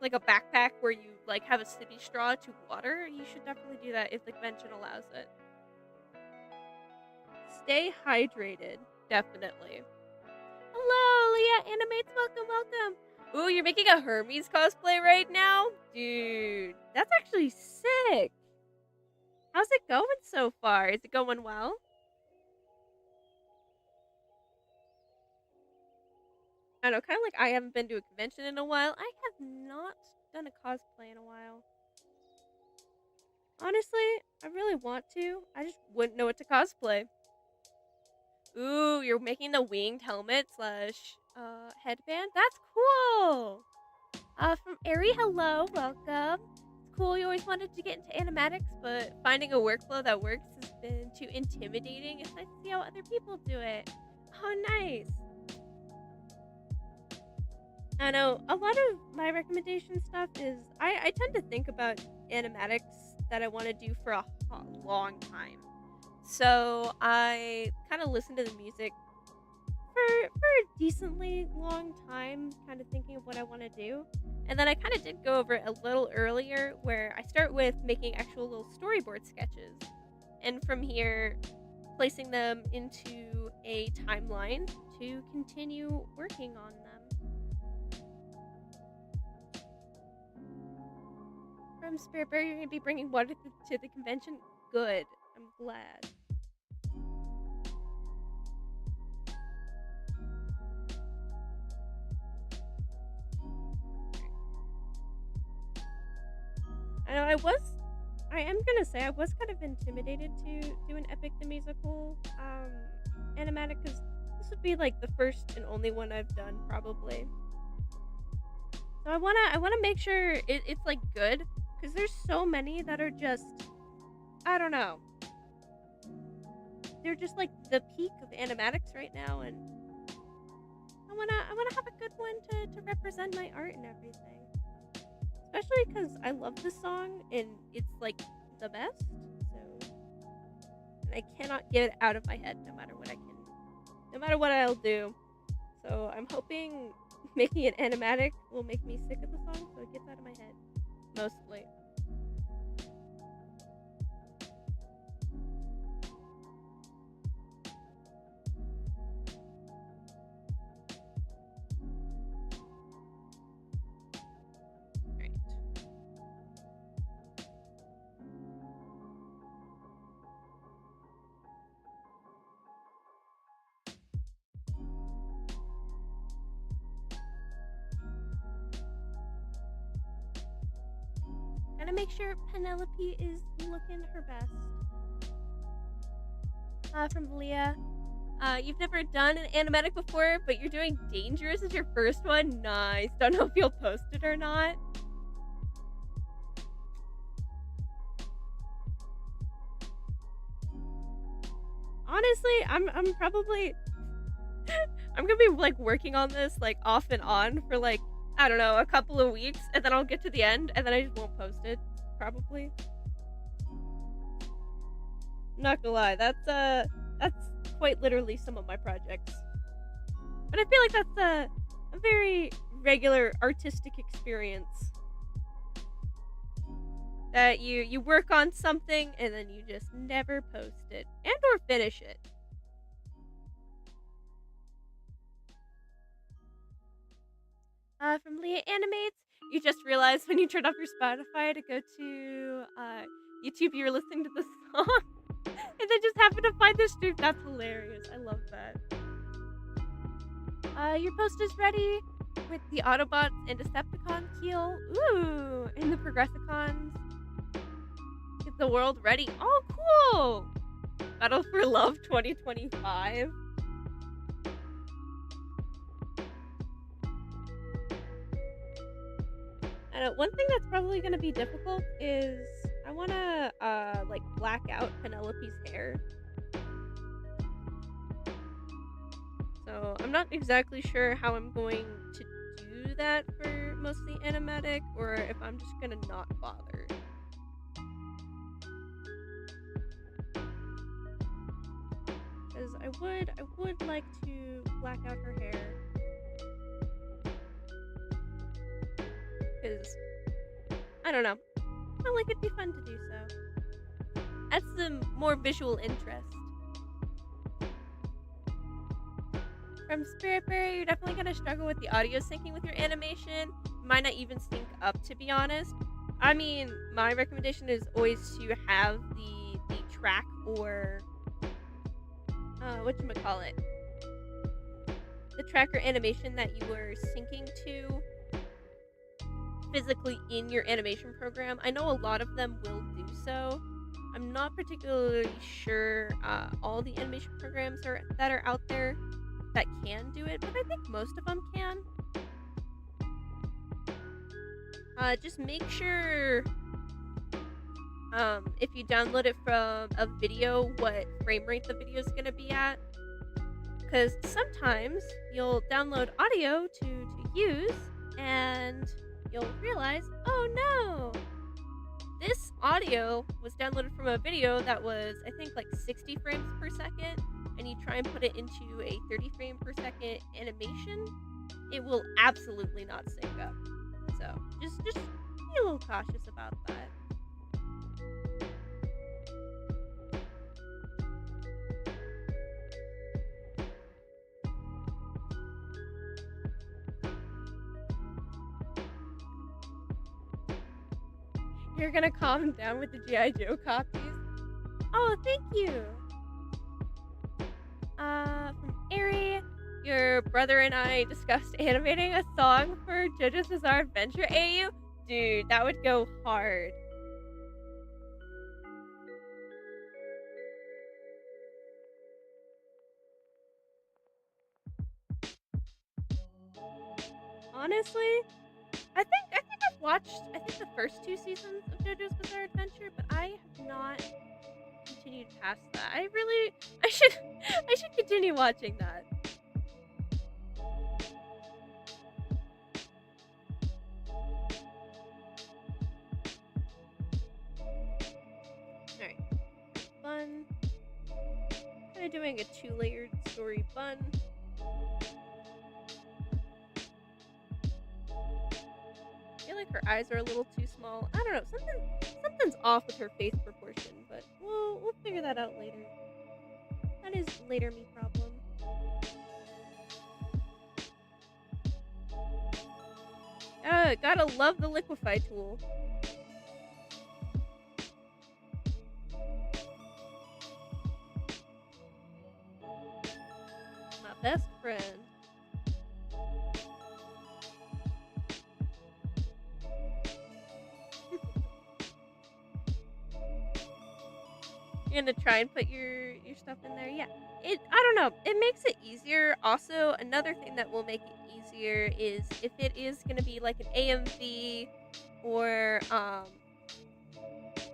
Like a backpack where you, like, have a sippy straw to water. You should definitely do that if the convention allows it. Stay hydrated, definitely. Hello, Leah Animates, welcome. Ooh, you're making a Hermes cosplay right now? Dude, that's actually sick. How's it going so far? Is it going well? I don't know, kind of like I haven't been to a convention in a while. I have not done a cosplay in a while. Honestly, I really want to. I just wouldn't know what to cosplay. Ooh, you're making the winged helmet slash headband? That's cool! From Ari, hello, welcome. It's cool, you always wanted to get into animatics, but finding a workflow that works has been too intimidating. It's nice to see how other people do it. Oh, nice. I know, a lot of my recommendation stuff is, I tend to think about animatics that I want to do for a long time. So I kind of listen to the music for a decently long time, kind of thinking of what I want to do. And then I kind of did go over it a little earlier, where I start with making actual little storyboard sketches. And from here, placing them into a timeline to continue working on them. From Spiritberry, you're going to be bringing water to the convention? Good. I'm glad. I know I am gonna say I was kind of intimidated to do an EPIC the Musical animatic, because this would be like the first and only one I've done probably. So I wanna make sure it's like good, because there's so many that are just, I don't know. They're just like the peak of animatics right now, and I I wanna have a good one to represent my art and everything. Especially because I love this song and it's like the best. So and I cannot get it out of my head no matter what I'll do. So I'm hoping making it animatic will make me sick of the song so it gets out of my head. Mostly. Right. Gotta make sure Penelope is looking her best. From Leah. You've never done an animatic before, but you're doing Dangerous as your first one? Nice. Don't know if you'll post it or not. Honestly, I'm probably I'm gonna be like working on this like off and on for like I don't know a couple of weeks, and then I'll get to the end, and then I just won't post it. Probably. Not gonna lie, that's quite literally some of my projects. But I feel like that's a very regular artistic experience. That you work on something and then you just never post it and or finish it. From Leah Animates, you just realized when you turned off your Spotify to go to YouTube, you were listening to the song, and then just happened to find this stream. That's hilarious. I love that. Your post is ready with the Autobots and Decepticon keel. Ooh, and the Progressicons. Get the world ready. Oh, cool! Battle for Love 2025. One thing that's probably going to be difficult is I want to like black out Penelope's hair. So I'm not exactly sure how I'm going to do that for mostly animatic, or if I'm just going to not bother. Because I would like to black out her hair. Because, I don't know. I feel like it'd be fun to do so. That's the more visual interest. From Spiritberry, you're definitely going to struggle with the audio syncing with your animation. Might not even sync up, to be honest. I mean, my recommendation is always to have the track or whatchamacallit, the track or animation that you were syncing to physically in your animation program. I know a lot of them will do so. I'm not particularly sure all the animation programs that are out there that can do it, but I think most of them can. Just make sure if you download it from a video, what frame rate the video is going to be at. Because sometimes you'll download audio to use, and you'll realize, oh no, this audio was downloaded from a video that was, I think, like 60 frames per second, and you try and put it into a 30 frame per second animation, it will absolutely not sync up. So just be a little cautious about that. You're gonna calm down with the G.I. Joe copies? Oh, thank you! From Ari, your brother and I discussed animating a song for JoJo's Bizarre Adventure AU. Dude, that would go hard. Honestly, I think I've watched the first 2 seasons of JoJo's Bizarre Adventure, but I have not continued past that. I should continue watching that. Alright. Bun. Kind of doing a 2-layered story bun. I feel like her eyes are a little too small. I don't know. Something's off with her face proportion, but we'll figure that out later. That is later me problem. Gotta love the liquefy tool. My best friend. You're gonna try and put your stuff in there? Yeah. I don't know. It makes it easier. Also, another thing that will make it easier is if it is gonna be like an AMV or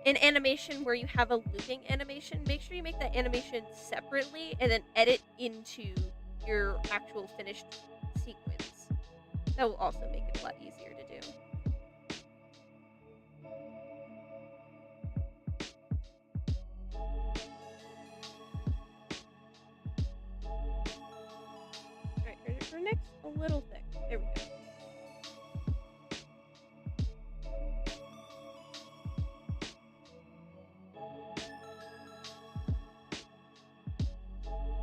an animation where you have a looping animation, make sure you make that animation separately and then edit into your actual finished sequence. That will also make it a lot easier to do. Alright, her neck's a little thick. There we go.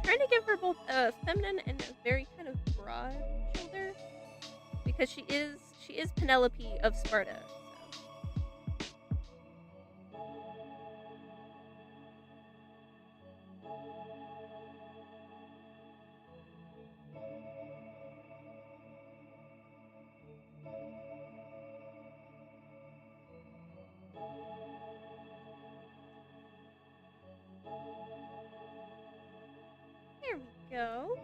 Trying to give her both a feminine and a very kind of broad shoulder because she is Penelope of Sparta. There we go.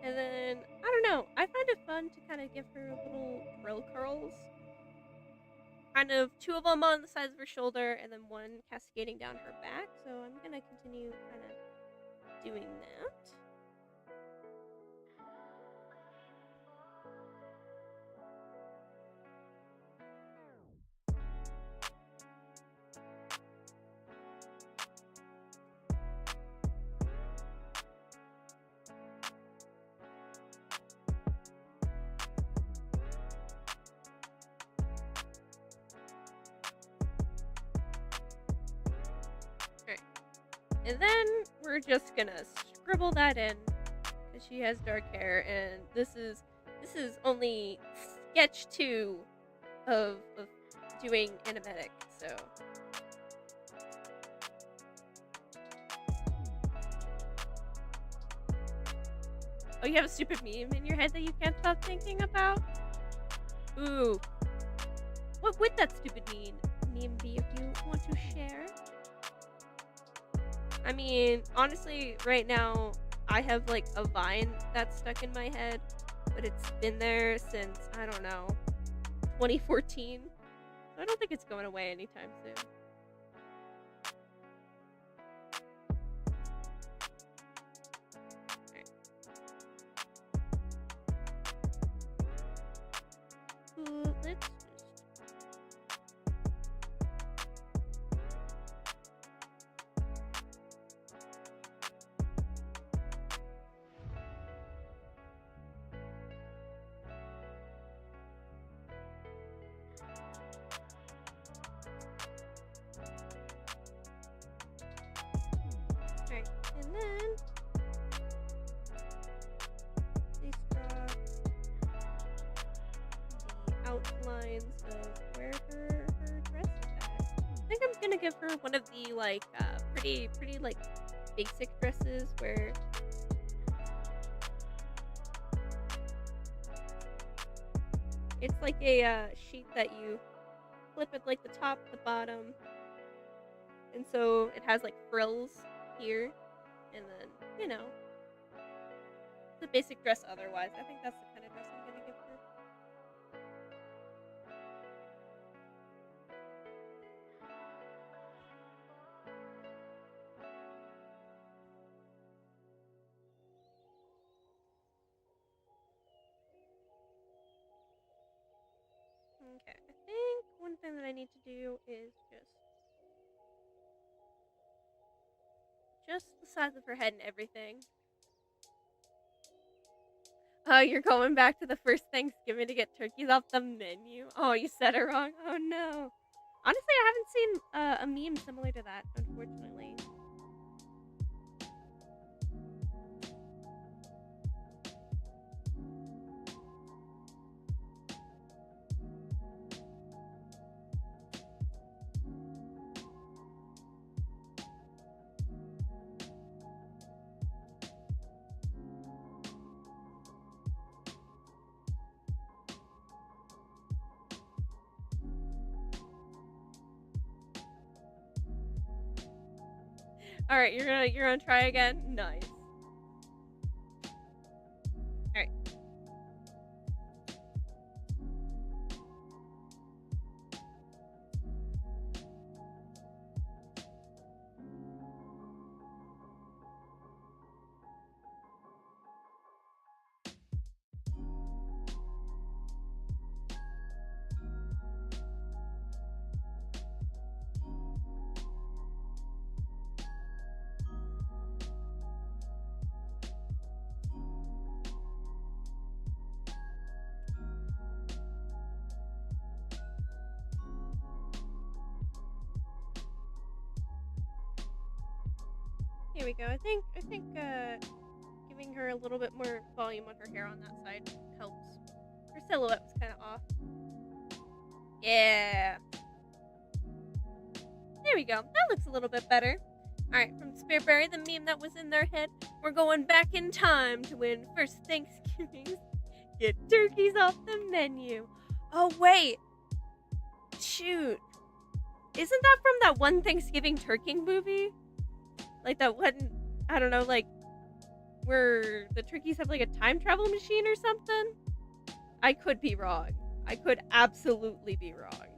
And then, I don't know, I find it fun to kind of give her little drill curls. Kind of 2 of them on the sides of her shoulder and then 1 cascading down her back. So I'm going to continue kind of doing that. And then we're just gonna scribble that in because she has dark hair, and this is only sketch 2 of doing animatic. So oh, you have a stupid meme in your head that you can't stop thinking about? Ooh, what would that stupid meme be if you want to share? I mean, honestly, right now, I have, like, a vine that's stuck in my head, but it's been there since, I don't know, 2014. So I don't think it's going away anytime soon. Alright. Let's and then please draw the outlines of where her dress is at. I think I'm gonna give her one of the like pretty like basic dresses where it's like a sheet that you flip at like the top, the bottom, and so it has like frills here. And then, you know, the basic dress otherwise. I think that's the kind of dress I'm going to give her. Okay, I think one thing that I need to do is just just the size of her head and everything. Oh, you're going back to the first Thanksgiving to get turkeys off the menu. Oh, you said it wrong. Oh no. Honestly, I haven't seen a meme similar to that, unfortunately. All right, you're gonna try again. Nice. All right. Here we go. I think giving her a little bit more volume on her hair on that side helps. Her silhouette was kind of off. Yeah. There we go. That looks a little bit better. Alright, from Spearberry, the meme that was in their head, we're going back in time to when first Thanksgivings get turkeys off the menu. Oh, wait. Shoot. Isn't that from that one Thanksgiving turkey movie? Like that one, I don't know, like, where the turkeys have like a time travel machine or something? I could be wrong. I could absolutely be wrong.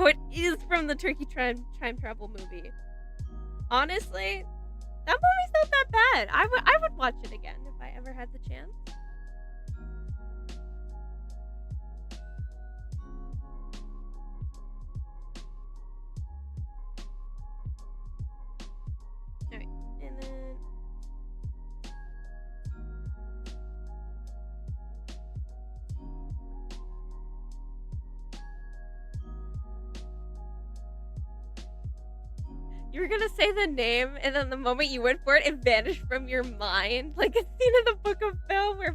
Oh, it is from the Turkey time travel movie. Honestly, that movie's not that bad. I would watch it again if I ever had the chance. Alright, and then... You were gonna say the name, and then the moment you went for it, it vanished from your mind. Like a scene in the Book of Phil where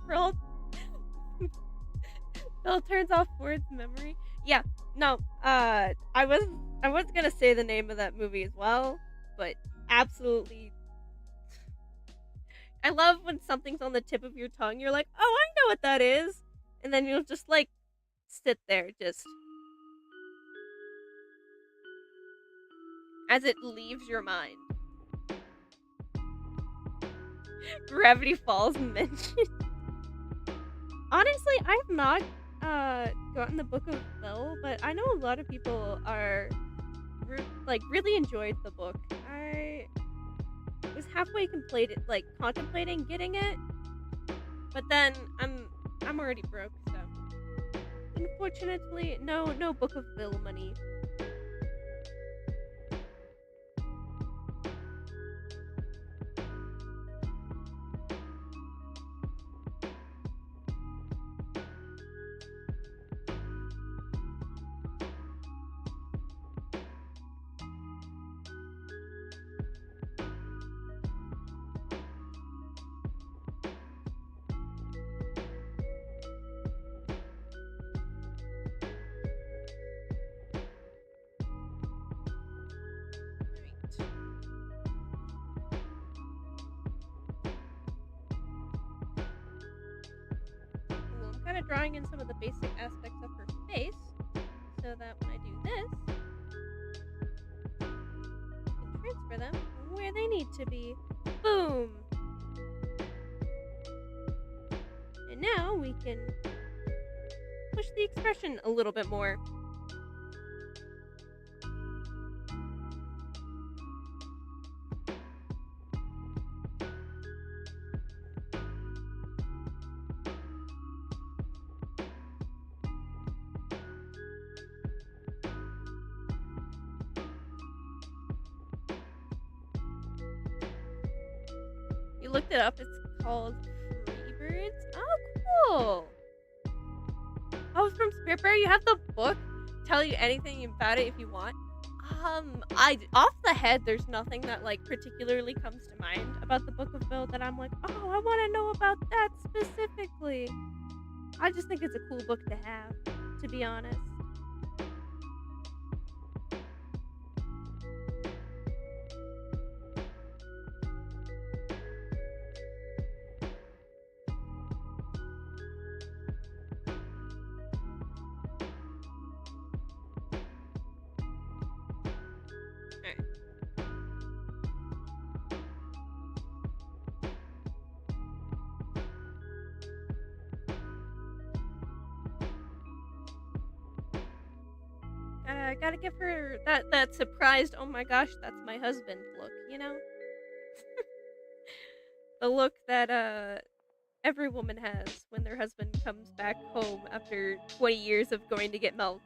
Phil turns off Ford's memory. Yeah, no, I was gonna say the name of that movie as well, but absolutely. I love when something's on the tip of your tongue, you're like, oh, I know what that is. And then you'll just, like, sit there, just... as it leaves your mind. Gravity Falls mentioned. Honestly, I've not gotten the Book of Phil, but I know a lot of people are really enjoyed the book. I was halfway contemplating getting it, but then I'm already broke, so unfortunately, no Book of Phil money. Drawing in some of the basic aspects of her face so that when I do this, I can transfer them where they need to be. Boom! And now we can push the expression a little bit more. looked it up. It's called Freebirds. Oh, cool. Oh, it's from Spiritberry. You have the book. Tell you anything about it if you want. I off the head, there's nothing that like particularly comes to mind about the Book of Bill that I'm like, oh, I want to know about that specifically. I just think it's a cool book to have, to be honest. Alright. Gotta give her that surprised, oh my gosh, that's my husband look, you know? The look that every woman has when their husband comes back home after 20 years of going to get milk.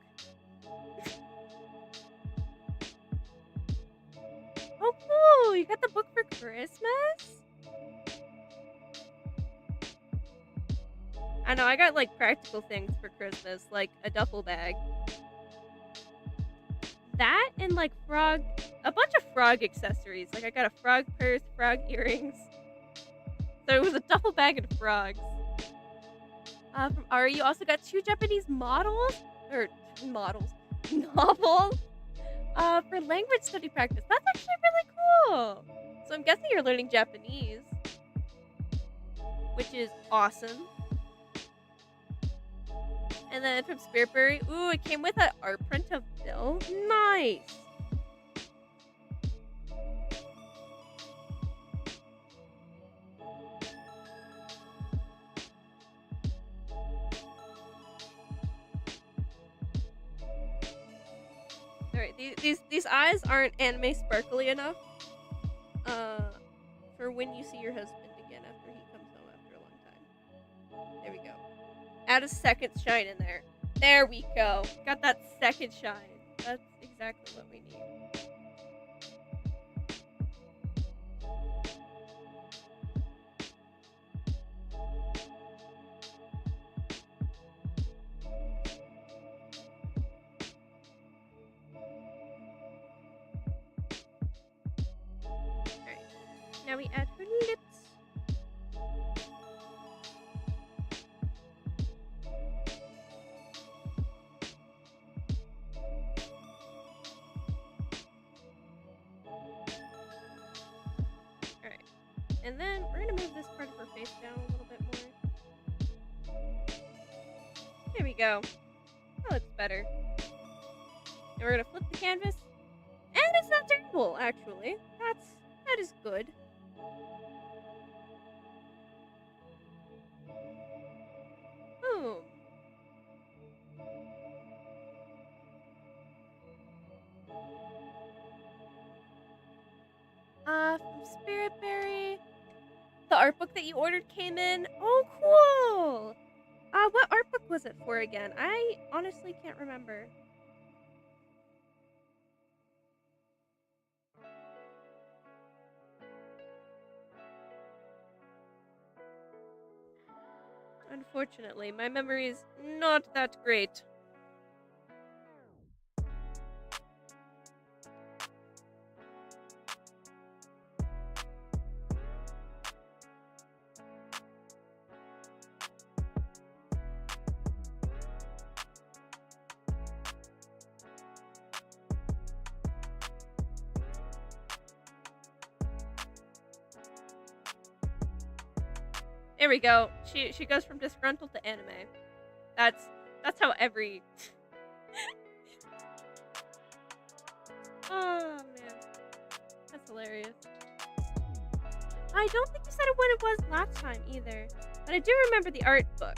Oh, cool! You got the book for Christmas? I know, I got like practical things for Christmas, like a duffel bag. That and like a bunch of frog accessories. Like I got a frog purse, frog earrings. So it was a duffel bag and frogs. From Ari, you also got 2 Japanese novels for language study practice. That's actually really cool. So I'm guessing you're learning Japanese, which is awesome. And then from Spiritberry, ooh, it came with an art print of Bill. Nice. Alright, these eyes aren't anime sparkly enough for when you see your husband again after he comes home after a long time. There we go. Add a second shine in there. There we go. Got that second shine. That's exactly what we need. Alright. Now we add her lips. And then we're going to move this part of her face down a little bit more. There we go. That looks better. And we're going to flip the canvas. And it's not terrible, actually. That is good. Boom. From Spiritberry. The art book that you ordered came in. Oh, cool! What art book was it for again? I honestly can't remember. Unfortunately, my memory is not that great. There we go. She goes from disgruntled to anime. That's how every Oh man. That's hilarious. I don't think you said what it was last time either. But I do remember the art book.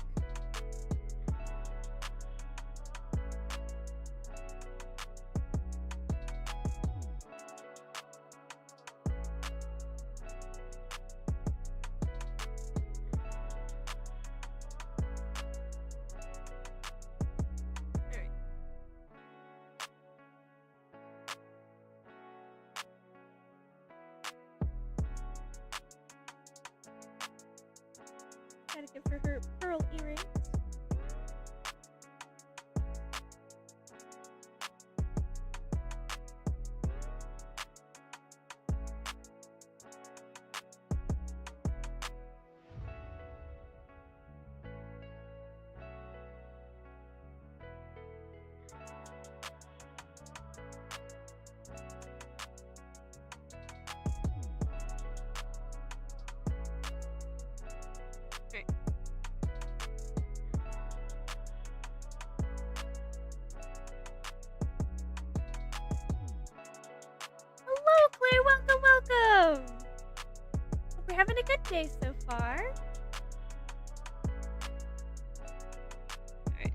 her pearl earrings. Hello, Claire. Welcome, welcome. Hope we're having a good day so far. Alright.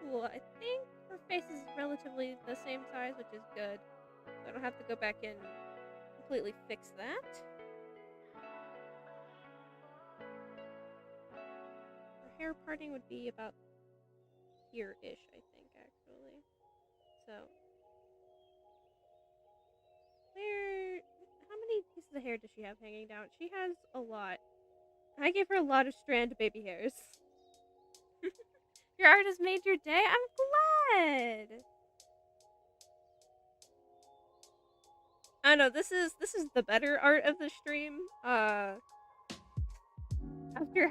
Cool. I think her face is relatively the same size, which is good. So I don't have to go back and completely fix that. Her hair parting would be about here-ish, I think, actually. So, how many pieces of hair does she have hanging down? She has a lot. I gave her a lot of strand baby hairs. Your art has made your day? I'm glad! I know, this is the better art of the stream. After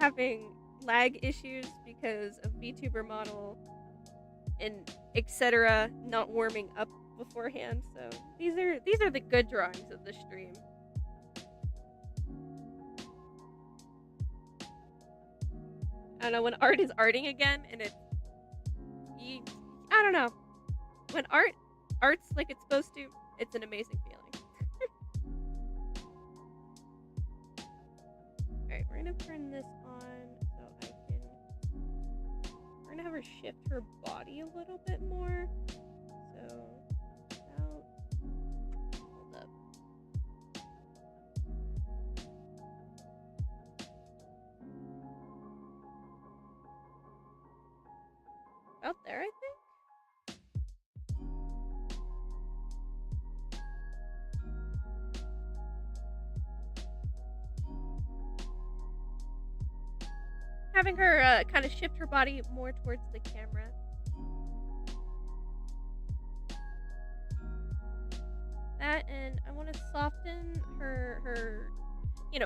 having lag issues because of VTuber model and etc. not warming up beforehand, so these are the good drawings of the stream. I don't know, when art is arting again and I don't know. When art's like it's supposed to, it's an amazing feeling. Alright, we're gonna turn this on so we're gonna have her shift her body a little bit more. So, hold up. About there, I think? Having her kind of shift her body more towards the camera. That, and I want to soften her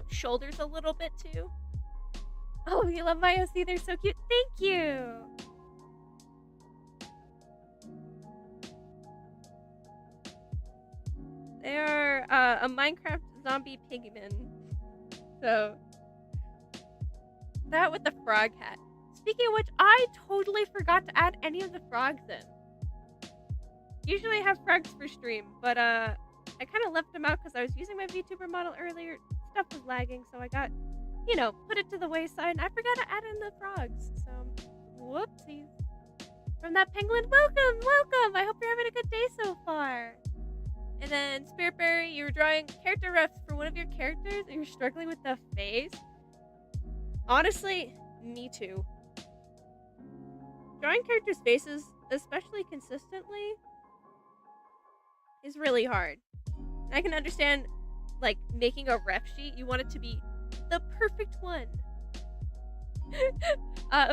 shoulders a little bit too. Oh, you love my OC, they're so cute. Thank you! They are a Minecraft zombie pigman. So, that with the frog hat. Speaking of which, I totally forgot to add any of the frogs in. Usually I have frogs for stream, but I kind of left them out because I was using my VTuber model earlier. Stuff was lagging, so I got, put it to the wayside, and I forgot to add in the frogs. So, whoopsies. From that penguin, welcome! I hope you're having a good day so far. And then, Spiritberry, you were drawing character refs for one of your characters, and you're struggling with the face. Honestly, me too. Drawing characters' faces, especially consistently, is really hard. I can understand, like, making a ref sheet, you want it to be the perfect one.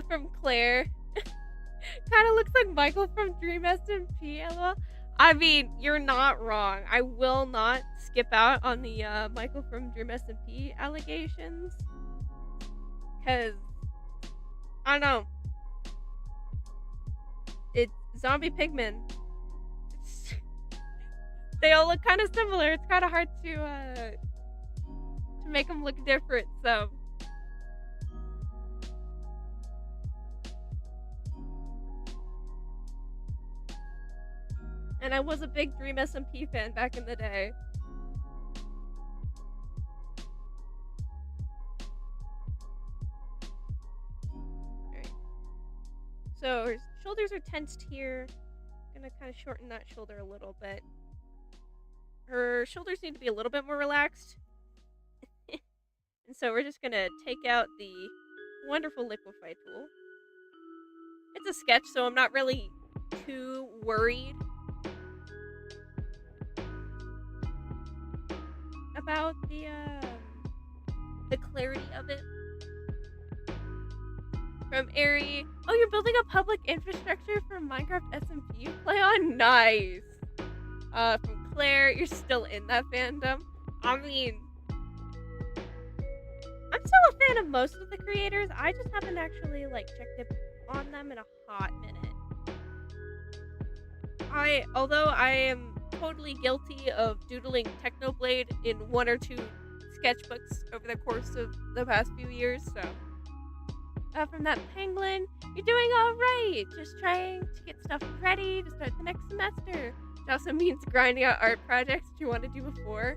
From Claire. Kind of looks like Michael from Dream SMP, lol. I mean, you're not wrong. I will not skip out on the Michael from Dream SMP allegations. Because, I don't know. It's zombie pigmen. They all look kind of similar. It's kind of hard to make them look different, so. And I was a big Dream SMP fan back in the day. Alright. So her shoulders are tensed here. I'm gonna kind of shorten that shoulder a little bit. Her shoulders need to be a little bit more relaxed. And so we're just gonna take out the wonderful liquify tool. It's a sketch, so I'm not really too worried about the clarity of it. From Ari, oh, you're building a public infrastructure for Minecraft SMP you play on? Nice. From Claire, you're still in that fandom. I mean, I'm still a fan of most of the creators. I just haven't actually like checked up on them in a hot minute. Although I am totally guilty of doodling Technoblade in 1 or 2 sketchbooks over the course of the past few years, so. From that penguin, you're doing all right. Just trying to get stuff ready to start the next semester. Which also means grinding out art projects that you want to do before.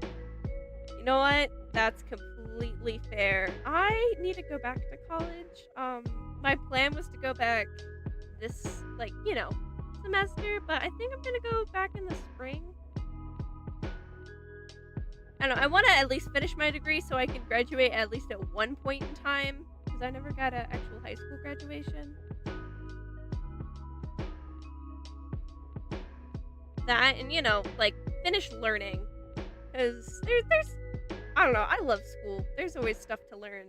You know what? That's completely fair. I need to go back to college. My plan was to go back this, semester, but I think I'm gonna go back in the spring. I don't know. I want to at least finish my degree so I can graduate at least at one point in time. Because I never got an actual high school graduation. That and, finish learning. Because there's, I don't know, I love school. There's always stuff to learn.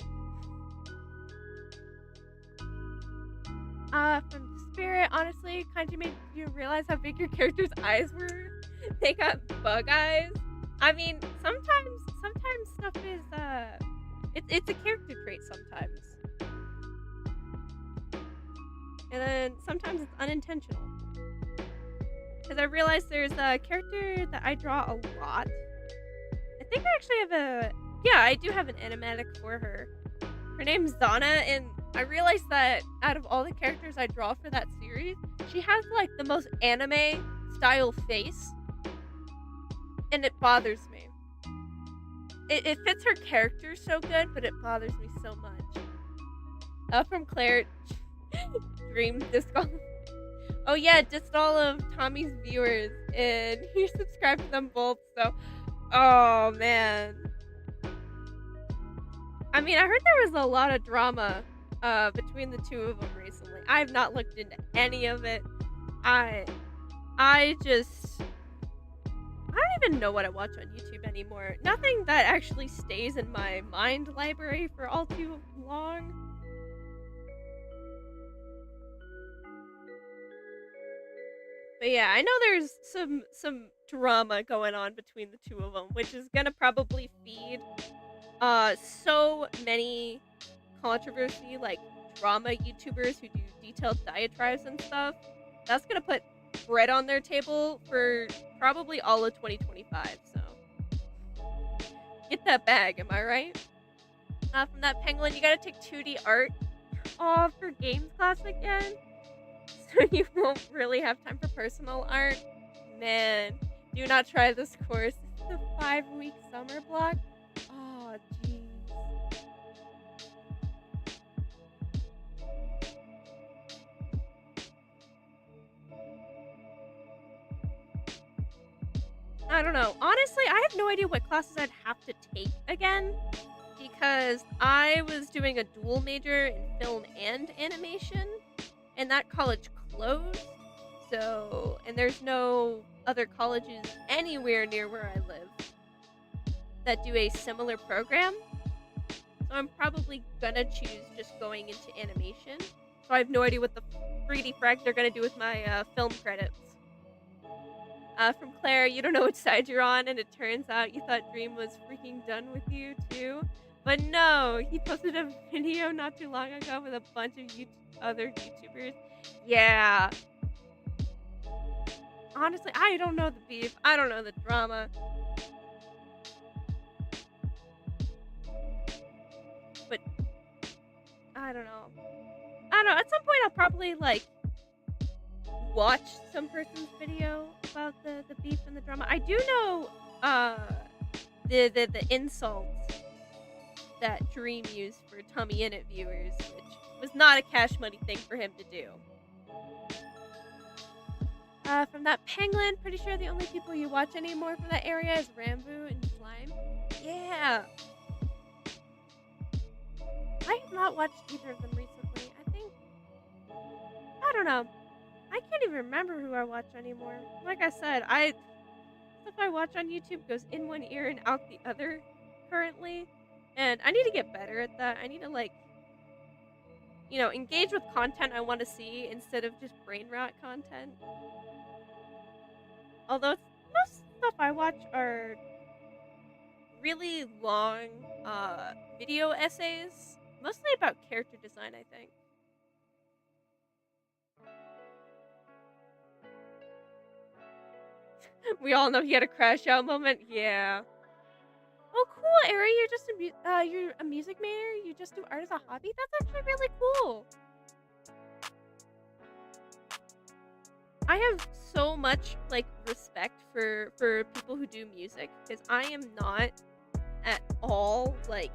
From Spirit, honestly, Kanji made you realize how big your character's eyes were. They got bug eyes. I mean, sometimes stuff is, it's a character trait sometimes. And then sometimes it's unintentional. Because I realized there's a character that I draw a lot. I think I actually have I do have an animatic for her. Her name's Zana, and I realized that out of all the characters I draw for that series, she has like the most anime style face. And it bothers me. It fits her character so good, but it bothers me so much. From Claire, Dream dissed all. Oh yeah, dissed all of Tommy's viewers, and he subscribed to them both. So, oh man. I mean, I heard there was a lot of drama between the two of them recently. I have not looked into any of it. I don't even know what I watch on YouTube anymore. Nothing that actually stays in my mind library for all too long. But yeah, I know there's some drama going on between the two of them, which is gonna probably feed so many controversy, like drama YouTubers who do detailed diatribes and stuff. That's gonna put bread on their table for probably all of 2025, so get that bag, am I right? From that penguin, you gotta take 2D art for games class again, so you won't really have time for personal art. Man, do not try this course. It's a 5-week summer block. Oh, jeez. I don't know. Honestly, I have no idea what classes I'd have to take again, because I was doing a dual major in film and animation, and that college closed. So, and there's no other colleges anywhere near where I live that do a similar program. So I'm probably gonna choose just going into animation. So I have no idea what the 3D frag they're gonna do with my film credits. From Claire, you don't know which side you're on, and it turns out you thought Dream was freaking done with you too. But no, he posted a video not too long ago with a bunch of other YouTubers. Yeah. Honestly, I don't know the beef. I don't know the drama. But I don't know. At some point I'll probably watch some person's video about the beef and the drama. I do know the insults that Dream used for Tommy Innit viewers, which was not a cash money thing for him to do. From that penguin, pretty sure the only people you watch anymore from that area is Rambo and Slime. Yeah. I have not watched either of them recently. I don't know. I can't even remember who I watch anymore. Like I said, stuff I watch on YouTube goes in one ear and out the other currently. And I need to get better at that. I need to like, engage with content I want to see instead of just brain rot content. Although most stuff I watch are really long video essays, mostly about character design, I think. We all know he had a crash out moment. Yeah. Oh, cool, Ari. You're a music major. You just do art as a hobby. That's actually really cool. I have so much like respect for people who do music because I am not at all like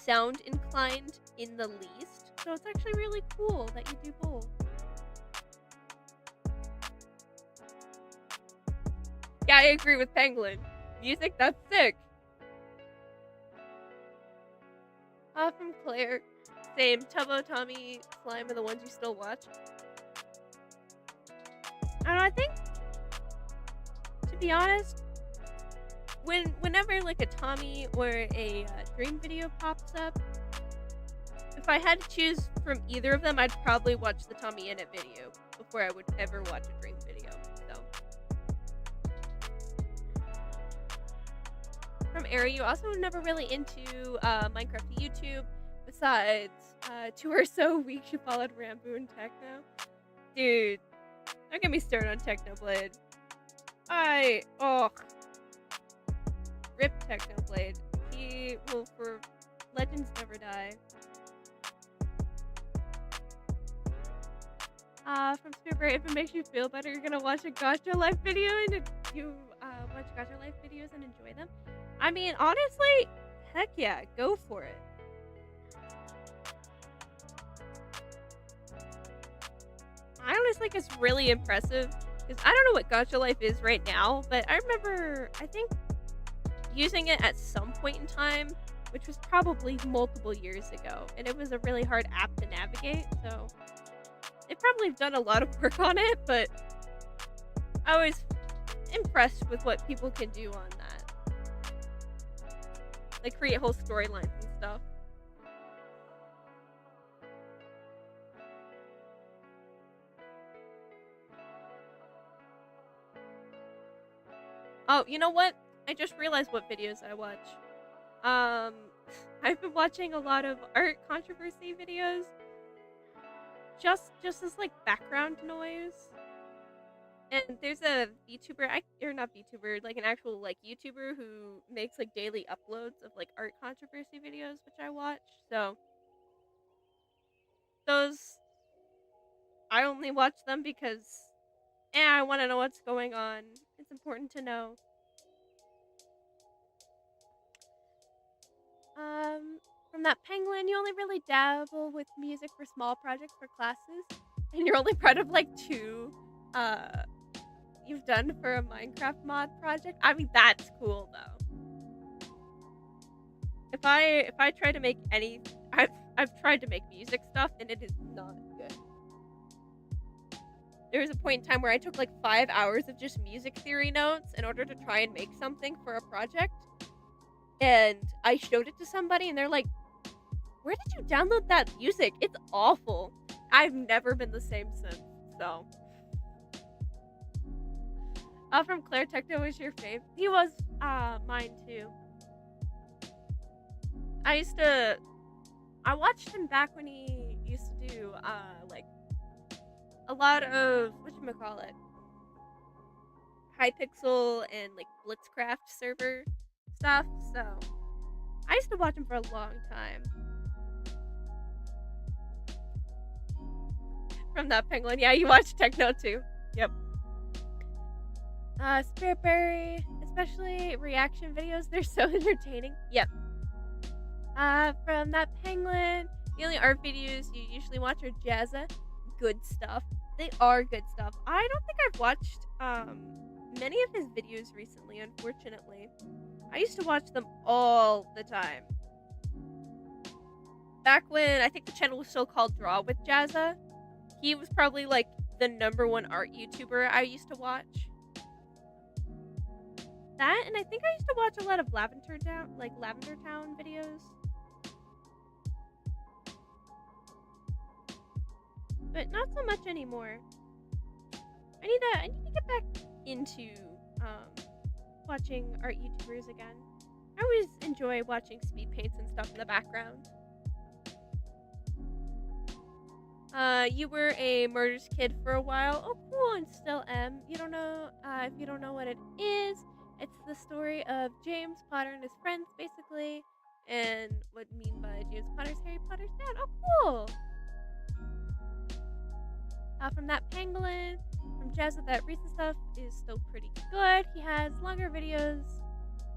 sound inclined in the least. So it's actually really cool that you do both. Yeah, I agree with Penguin. Music, that's sick. From Claire. Same. Tubbo, Tommy, Slime are the ones you still watch. I don't know, I think, to be honest, whenever like a Tommy or a Dream video pops up, if I had to choose from either of them, I'd probably watch the Tommy In It video before I would ever watch a Dream video. So, from Ari, you also never really into Minecraft YouTube, besides 2 or so weeks you followed Rambo and Techno. Dude, don't get me started on Technoblade. Rip Technoblade. He will for legends never die. From Super, if it makes you feel better, you're gonna watch a Gacha Life video and you watch Gacha Life videos and enjoy them. I mean, honestly, heck yeah, go for it. I honestly think it's really impressive because I don't know what Gacha Life is right now, but I remember, I think, using it at some point in time, which was probably multiple years ago, and it was a really hard app to navigate, so they probably have done a lot of work on it, but I was impressed with what people can do on that. Like, create whole storylines and stuff. Oh, you know what? I just realized what videos I watch. I've been watching a lot of art controversy videos. Just as like background noise. And there's a VTuber, or not VTuber, like an actual like YouTuber who makes like daily uploads of like art controversy videos, which I watch. So those, I only watch them because I want to know what's going on. It's important to know. From that Penguin, you only really dabble with music for small projects for classes, and you're only proud of like 2 you've done for a Minecraft mod project. I mean, that's cool though. If I try to make I've tried to make music stuff and it is not good. There was a point in time where I took like 5 hours of just music theory notes in order to try and make something for a project. And I showed it to somebody and they're like, where did you download that music? It's awful. I've never been the same since, so. From Claire, Techno was your fave. He was mine too. I watched him back when he used to do like a lot of whatchamacallit, Hypixel and like Blitzcraft server stuff, so I used to watch him for a long time. From that Penguin, yeah, you watch Techno too. Yep. Spiritberry, especially reaction videos, they're so entertaining. Yep. From that Penguin, the only art videos you usually watch are Jazza. Good stuff. They are good stuff. I don't think I've watched many of his videos recently, unfortunately. I used to watch them all the time. Back when I think the channel was still called Draw with Jazza, he was probably like the #1 art YouTuber I used to watch. That, and I think I used to watch a lot of Lavender Town videos. But not so much anymore. I need to get back into watching art YouTubers again. I always enjoy watching speed paints and stuff in the background. You were a Murders Kid for a while. Oh, cool, and still am. You don't know, if you don't know what it is, it's the story of James Potter and his friends, basically. And what I mean by James Potter's Harry Potter's dad. Oh, cool. From that pangolin, from Jazz with that recent stuff is still pretty good. He has longer videos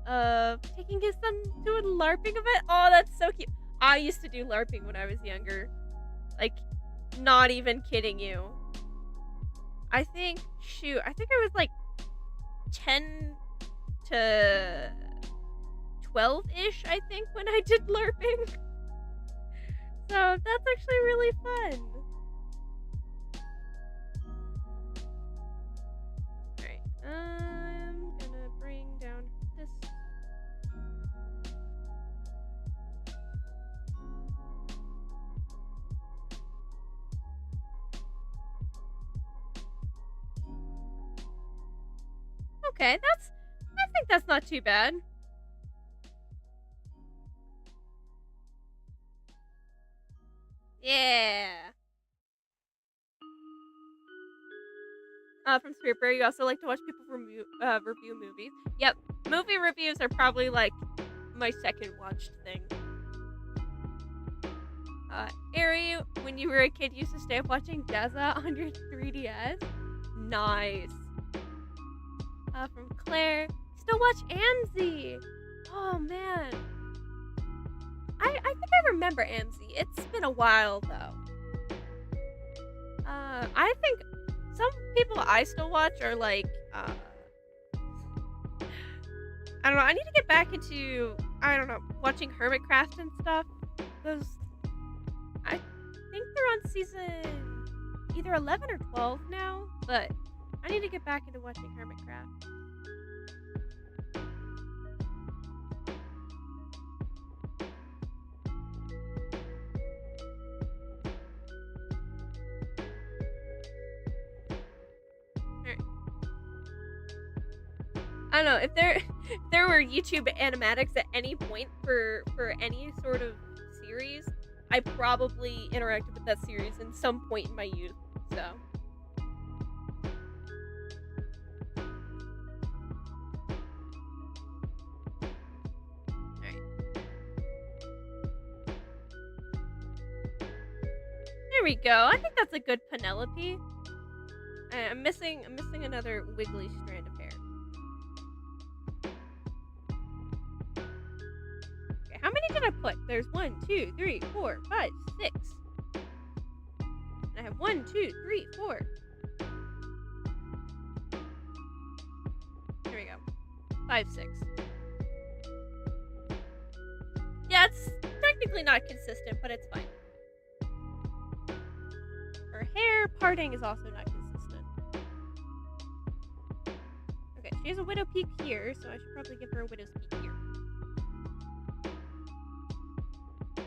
of taking his son to a LARPing event. Oh, that's so cute. I used to do LARPing when I was younger. Like, not even kidding you. I think I was like 10 to 12-ish, I think, when I did LARPing. So that's actually really fun. Alright, I'm gonna bring down this. Okay, I think that's not too bad. Yeah. From Spiritbear, you also like to watch people review movies. Yep, movie reviews are probably like my second watched thing. Ari, when you were a kid, you used to stay up watching Deza on your 3DS. Nice. From Claire, still watch Amzi. Oh man, I think I remember Amzi. It's been a while though. I think some people I still watch are like, I don't know. I need to get back into, I don't know, watching Hermitcraft and stuff. Those, I think they're on season either 11 or 12 now, but I need to get back into watching Hermitcraft. I don't know if there were YouTube animatics at any point for any sort of series, I probably interacted with that series in some point in my youth. So. Alright. There we go. I think that's a good Penelope. I'm missing another wiggly strand of hair. Okay, how many did I put? There's 1, 2, 3, 4, 5, 6. I have 1, 2, 3, 4. Here we go. 5, 6. Yeah, it's technically not consistent, but it's fine. Her hair parting is also not consistent. Okay, she has a widow peak here, so I should probably give her a widow's peak here.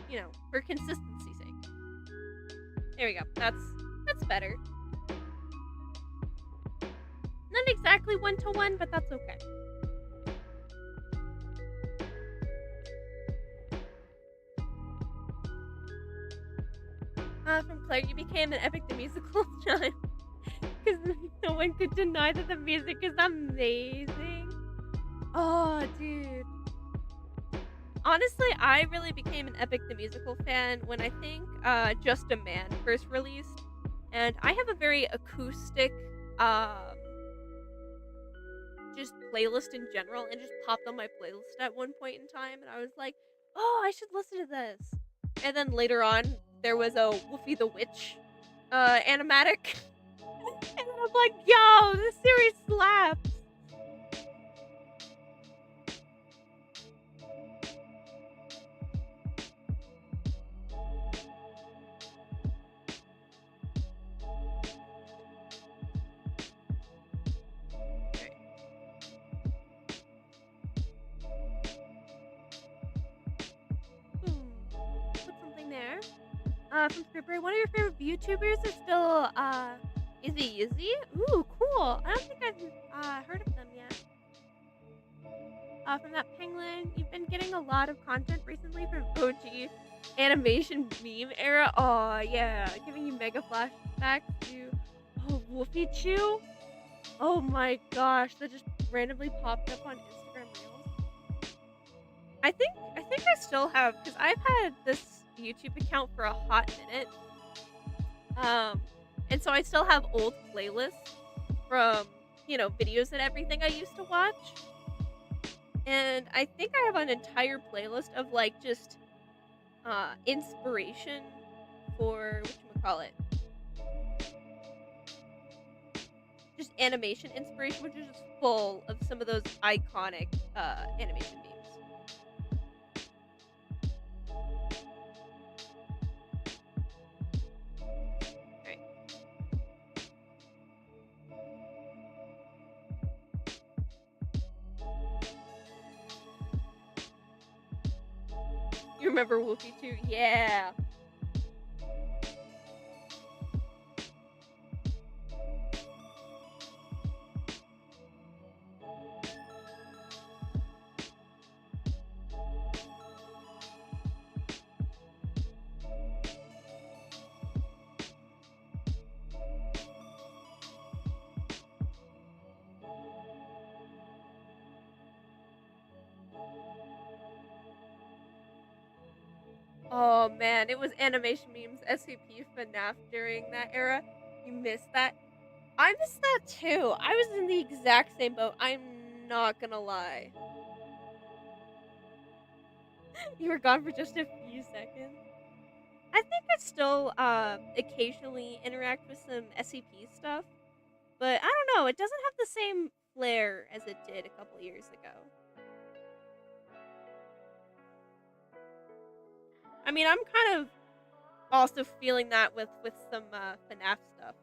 You know, for consistency's sake. There we go. That's better. Not exactly 1-to-1, but that's okay. From Claire, you became an EPIC the Musical child. Because no one could deny that the music is amazing. Oh, dude. Honestly, I really became an EPIC the Musical fan when I think Just a Man first released. And I have a very acoustic, just playlist in general, and just popped on my playlist at one point in time, and I was like, oh, I should listen to this. And then later on, there was a Wolfie the Witch animatic. And then I'm like, yo, this series slaps. From Scriptberry, one of your favorite YouTubers is still, Izzy Izzy? Ooh, cool. I don't think I've, heard of them yet. From that penguin, you've been getting a lot of content recently from OG animation meme era. Oh, yeah. Giving you mega flashbacks to, oh, Wolfie Chew? Oh my gosh, that just randomly popped up on Instagram Reels. I think I still have, because I've had this YouTube account for a hot minute. Um, and so I still have old playlists from, videos and everything I used to watch. And I think I have an entire playlist of like just inspiration for whatchamacallit. Just animation inspiration, which is just full of some of those iconic animation memes. Alright. You remember Wolfie too? Yeah. Oh man, it was animation memes, SCP, FNAF during that era. You missed that? I missed that too. I was in the exact same boat. I'm not gonna lie. You were gone for just a few seconds. I think I still occasionally interact with some SCP stuff, but I don't know. It doesn't have the same flair as it did a couple years ago. I mean, I'm kind of also feeling that with some FNAF stuff.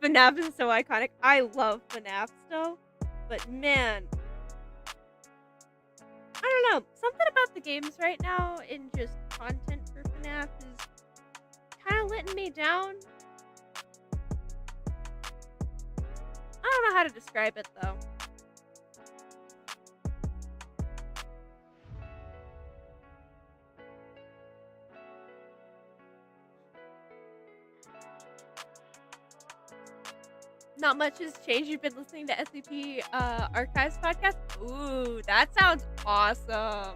FNAF is so iconic. I love FNAF still, but man, I don't know. Something about the games right now and just content for FNAF is kind of letting me down. I don't know how to describe it though. Not much has changed. You've been listening to SCP Archives podcast? Ooh, that sounds awesome.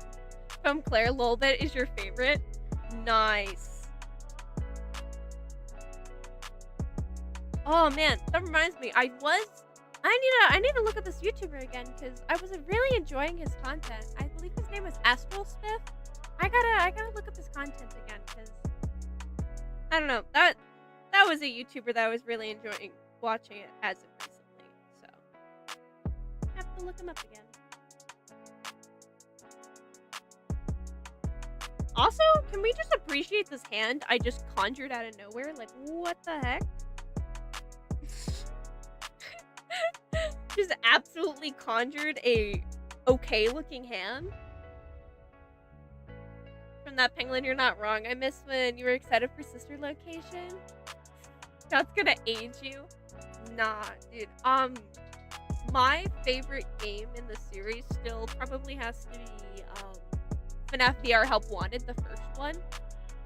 From Claire Lolbit is your favorite? Nice. Oh man, that reminds me. I need to look at this YouTuber again because I was really enjoying his content. I believe his name was Astral Smith. I gotta look up his content again because I don't know. That was a YouTuber that I was really enjoying watching it as of recently, so I have to look him up again. Also, can we just appreciate this hand I just conjured out of nowhere? Like, what the heck? Just absolutely conjured a okay looking hand. From that penguin, you're not wrong. I miss when you were excited for Sister Location. That's gonna age you. Nah, dude. My favorite game in the series still probably has to be FNAF VR Help Wanted, the first one,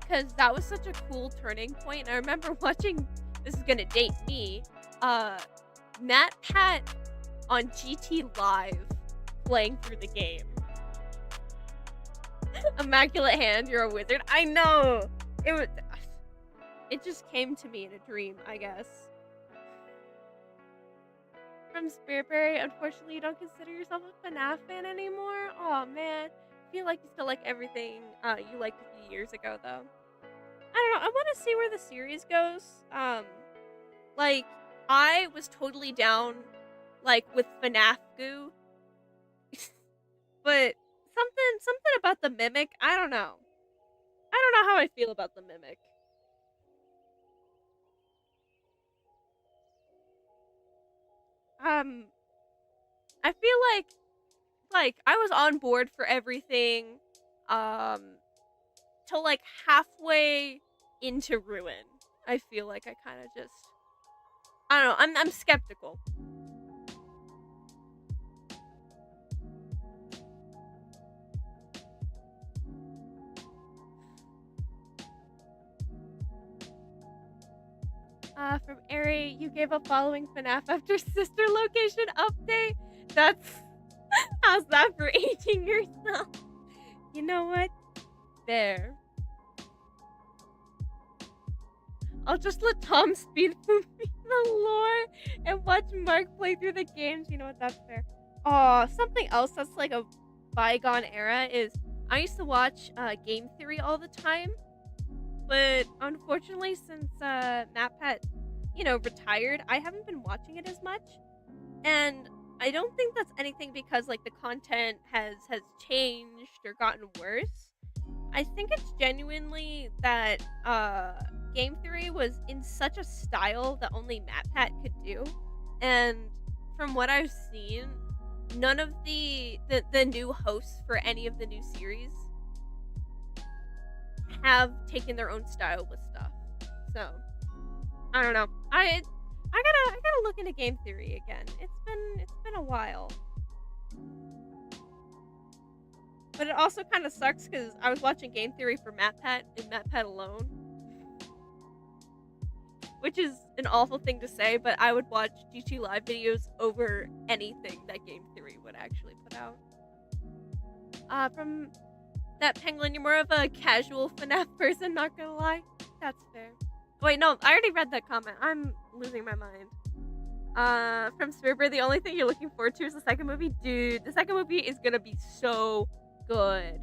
because that was such a cool turning point. And I remember watching. This is gonna date me. Matt Pat on GT Live playing through the game. Immaculate hand, you're a wizard. I know. It just came to me in a dream, I guess. From Spiritberry, unfortunately, you don't consider yourself a FNAF fan anymore. Oh man, I feel like you still like everything you liked a few years ago, though. I don't know. I want to see where the series goes. Like I was totally down, like with FNAF goo, but something about the Mimic. I don't know. I don't know how I feel about the Mimic. I feel like I was on board for everything till like halfway into Ruin, I feel like I kind of just, I don't know, I'm skeptical. From Ari, you gave up following FNAF after sister location update. That's how's that for aging yourself? You know what? Fair. I'll just let Tom speed through the lore and watch Mark play through the games. You know what? That's fair. Oh, something else that's like a bygone era is I used to watch Game Theory all the time, but unfortunately, since MatPat, retired, I haven't been watching it as much, and I don't think that's anything because like the content has changed or gotten worse. I think it's genuinely that Game Theory was in such a style that only MatPat could do, and from what I've seen, none of the new hosts for any of the new series have taken their own style with stuff. So I don't know. I gotta look into Game Theory again. It's been a while. But it also kind of sucks because I was watching Game Theory for MatPat and MatPat alone, which is an awful thing to say. But I would watch GT Live videos over anything that Game Theory would actually put out. From that Penguin, you're more of a casual FNAF person, not gonna lie. That's fair. Wait, no, I already read that comment. I'm losing my mind. From Spurber, the only thing you're looking forward to is the second movie. Dude, the second movie is gonna be so good.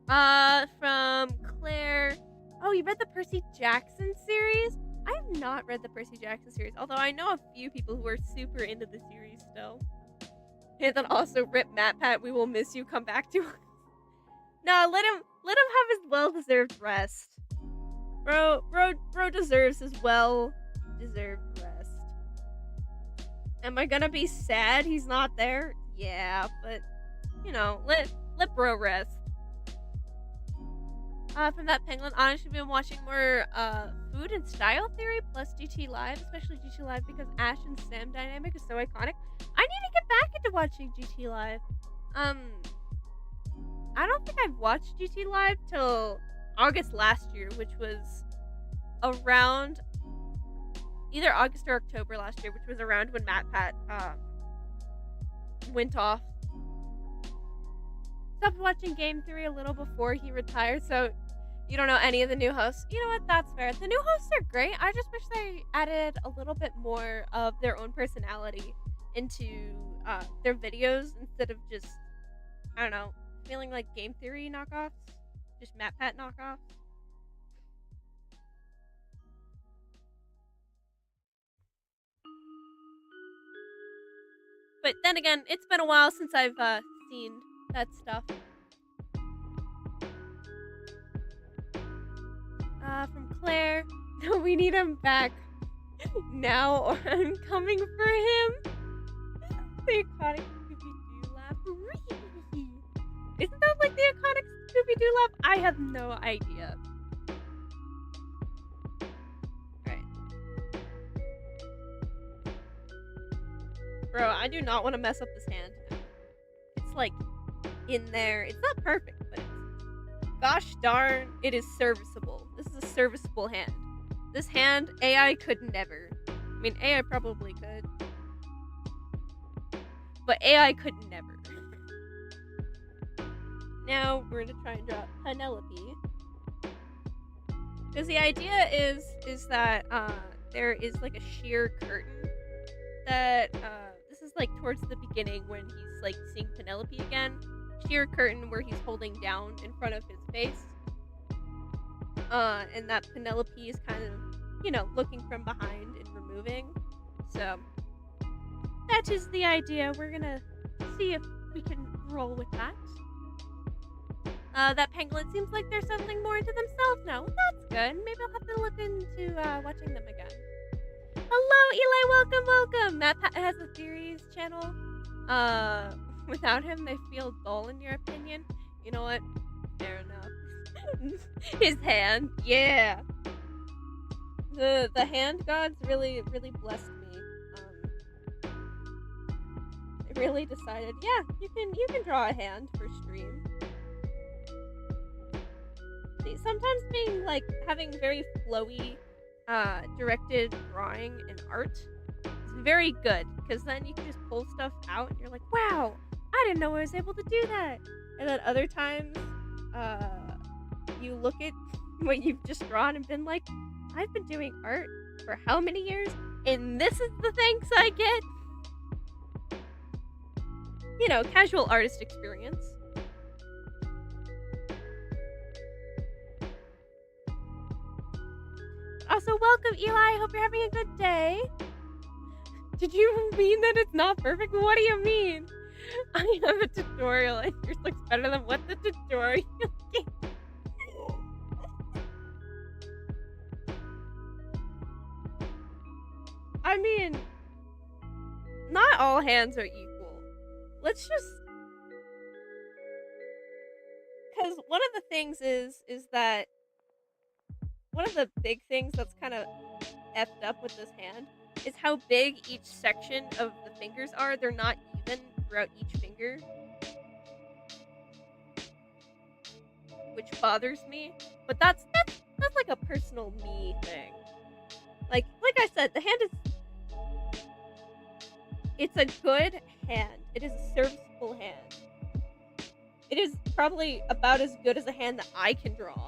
From Claire. Oh, you read the Percy Jackson series? I have not read the Percy Jackson series, although I know a few people who are super into the series still. And then also, rip MatPat, we will miss you, come back to us. No, let him have his well-deserved rest. Bro deserves his well-deserved rest. Am I gonna be sad he's not there? Yeah, but, let bro rest. From that Penguin, honestly, been watching more food and style theory plus GT Live, especially GT Live because Ash and Sam dynamic is so iconic. I need to get back into watching GT Live. I don't think I've watched GT Live till August last year, which was around either August or October last year, which was around when MatPat went off. Stopped watching Game Theory a little before he retired, so you don't know any of the new hosts. You know what? That's fair. The new hosts are great. I just wish they added a little bit more of their own personality into their videos instead of just, I don't know, feeling like Game Theory knockoffs. Just MatPat knockoffs. But then again, it's been a while since I've seen that stuff. From Claire, we need him back now or I'm coming for him. The iconic Scooby-Doo laugh. Isn't that like the iconic Scooby-Doo laugh? I have no idea. Right. Bro, I do not want to mess up this hand. It's like in there. It's not perfect, but gosh darn, it is serviceable. This is a serviceable hand. This hand, AI could never. I mean, AI probably could. But AI could never. Now, we're going to try and draw Penelope. Because the idea is that there is like a sheer curtain that, this is like towards the beginning when he's like seeing Penelope again. Sheer curtain where he's holding down in front of his face. And that Penelope is kind of, looking from behind and removing. So, that is the idea. We're gonna see if we can roll with that. That Penguin seems like they're settling more into themselves now. Well, that's good. Maybe I'll have to look into watching them again. Hello, Eli. Welcome. MatPat has a theories channel. Without him, they feel dull in your opinion. You know what? Fair enough. His hand, yeah. The hand gods really blessed me. They really decided, yeah, you can draw a hand for stream. See, sometimes being like having very flowy, directed drawing and art is very good because then you can just pull stuff out and you're like, wow, I didn't know I was able to do that. And then other times, you look at what you've just drawn and been like, I've been doing art for how many years, and this is the thanks I get? You know, casual artist experience. Also, welcome, Eli. Hope you're having a good day. Did you mean that it's not perfect? What do you mean? I have a tutorial and yours looks better than what the tutorial gave. I mean, not all hands are equal. Let's just... Because one of the things is that... One of the big things that's kind of effed up with this hand is how big each section of the fingers are. They're not even throughout each finger, which bothers me. But that's like a personal me thing. Like I said, the hand is... It's a good hand. It is a serviceable hand. It is probably about as good as a hand that I can draw.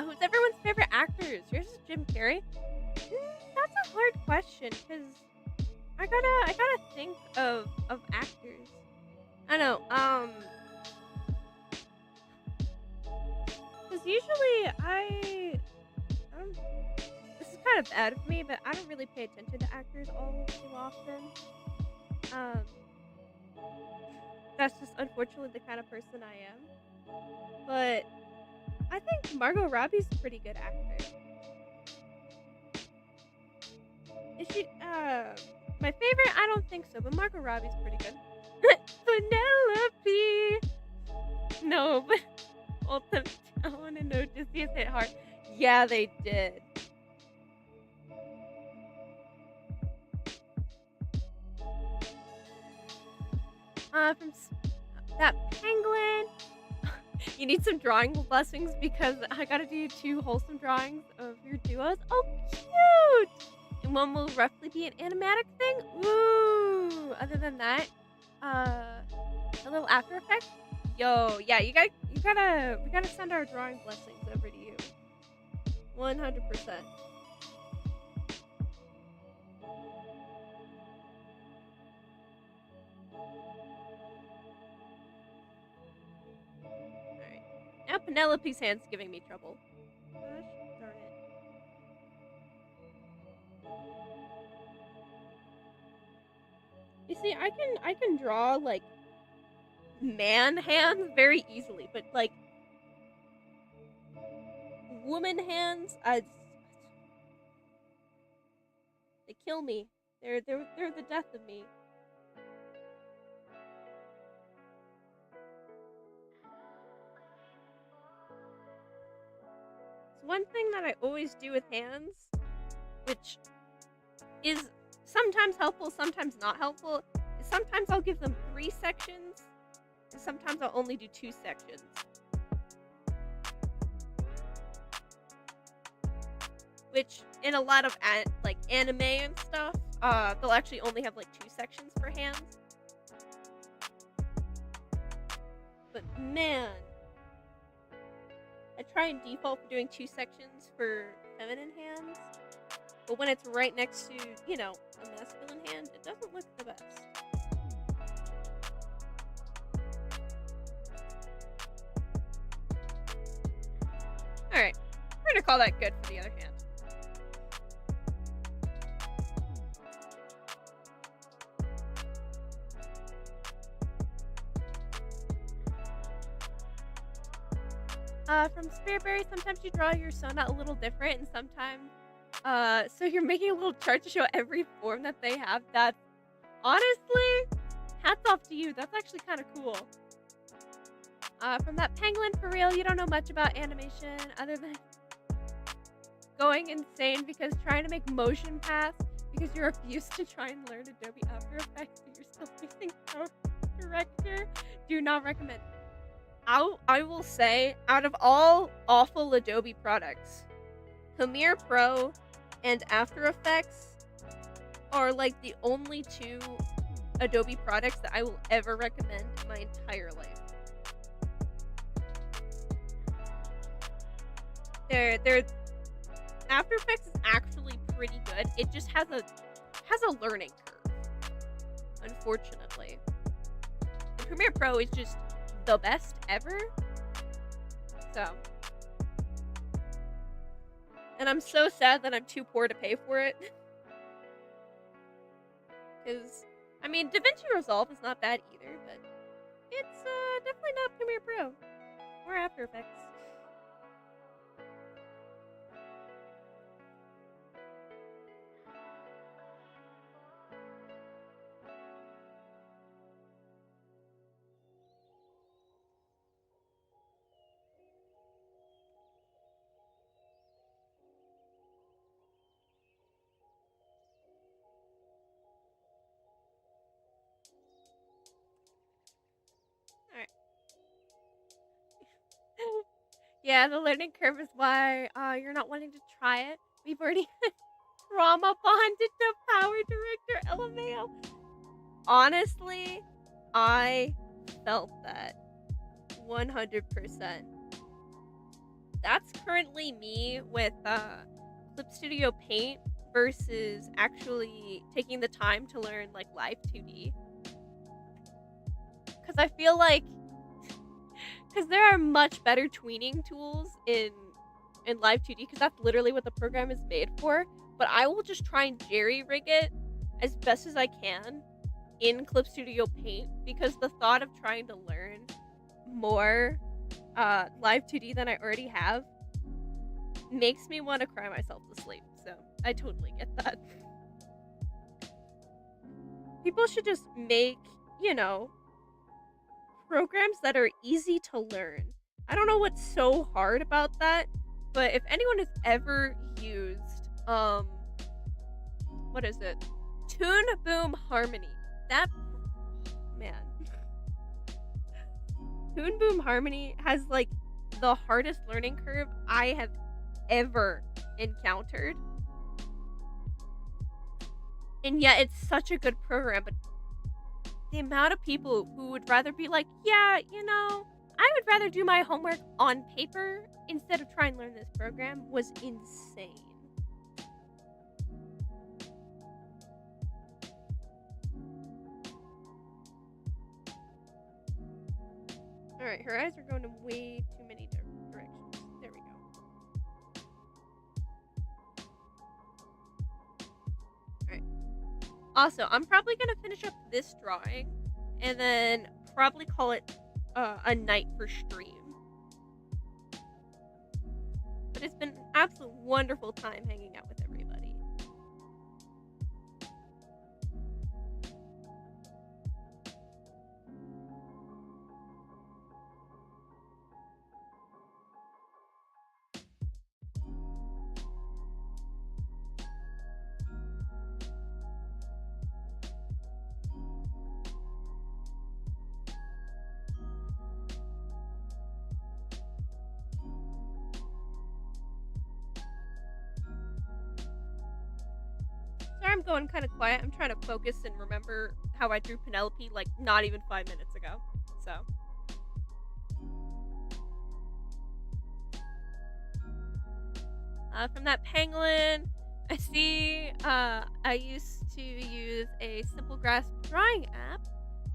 Who's everyone's favorite actors? Yours is Jim Carrey? That's a hard question, because I gotta think of actors. I know, because usually this is kind of bad of me, but I don't really pay attention to actors all too often. That's just unfortunately the kind of person I am. But I think Margot Robbie's a pretty good actor. Is she, my favorite? I don't think so, but Margot Robbie's pretty good. Penelope! No, but hold them down and Odysseus hit hard. Yeah, they did. From that penguin. You need some drawing blessings because I gotta do 2 wholesome drawings of your duos. Oh, cute! And one will roughly be an animatic thing. Ooh! Other than that, a little After Effects. Yo, yeah, we gotta send our drawing blessings over to you. 100%. Now Penelope's hand's giving me trouble. Gosh darn it. You see, I can draw like man hands very easily, but like woman hands, they kill me. They're the death of me. One thing that I always do with hands, which is sometimes helpful, sometimes not helpful, is sometimes I'll give them 3 sections, and sometimes I'll only do 2 sections. Which, in a lot of like anime and stuff, they'll actually only have like 2 sections for hands. But man, I try and default for doing 2 sections for feminine hands, but when it's right next to, you know, a masculine hand, it doesn't look the best. Alright, we're gonna call that good for the other hand. From Spiritberry, sometimes you draw your Sona a little different, and sometimes, so you're making a little chart to show every form that they have. That's honestly, hats off to you. That's actually kind of cool. From that Penguin, for real, you don't know much about animation other than going insane because trying to make motion paths because you refuse to try and learn Adobe After Effects, but you're still using Power Director. Do not recommend. I will say, out of all awful Adobe products, Premiere Pro and After Effects are like the only two Adobe products that I will ever recommend in my entire life. They're After Effects is actually pretty good. It just has a learning curve, unfortunately. And Premiere Pro is just the best ever. So, and I'm so sad that I'm too poor to pay for it. Because, I mean, DaVinci Resolve is not bad either, but it's definitely not Premiere Pro or After Effects. Alright. Yeah, the learning curve is why you're not wanting to try it. We've already trauma bonded to Power Director LMAO. Honestly, I felt that 100%. That's currently me with Clip Studio Paint versus actually taking the time to learn like Live 2D. Because I feel like, because there are much better tweening tools in Live 2D, because that's literally what the program is made for. But I will just try and jerry rig it as best as I can in Clip Studio Paint, because the thought of trying to learn more Live 2D than I already have makes me want to cry myself to sleep. So I totally get that. People should just make, programs that are easy to learn. I don't know what's so hard about that, but if anyone has ever used what is it? Toon Boom Harmony. That, man. Toon Boom Harmony has like the hardest learning curve I have ever encountered. And yet it's such a good program, but the amount of people who would rather be like, yeah, I would rather do my homework on paper instead of try and learn this program was insane. Alright, her eyes are going in way too many directions. There we go. Alright. Also, I'm probably going to finish up this drawing and then probably call it a night for stream. But it's been an absolute wonderful time hanging out with everybody. Sorry, I'm going kind of quiet. I'm trying to focus and remember how I drew Penelope like not even 5 minutes ago. So. From that penguin, I see I used to use a Simple Grasp drawing app,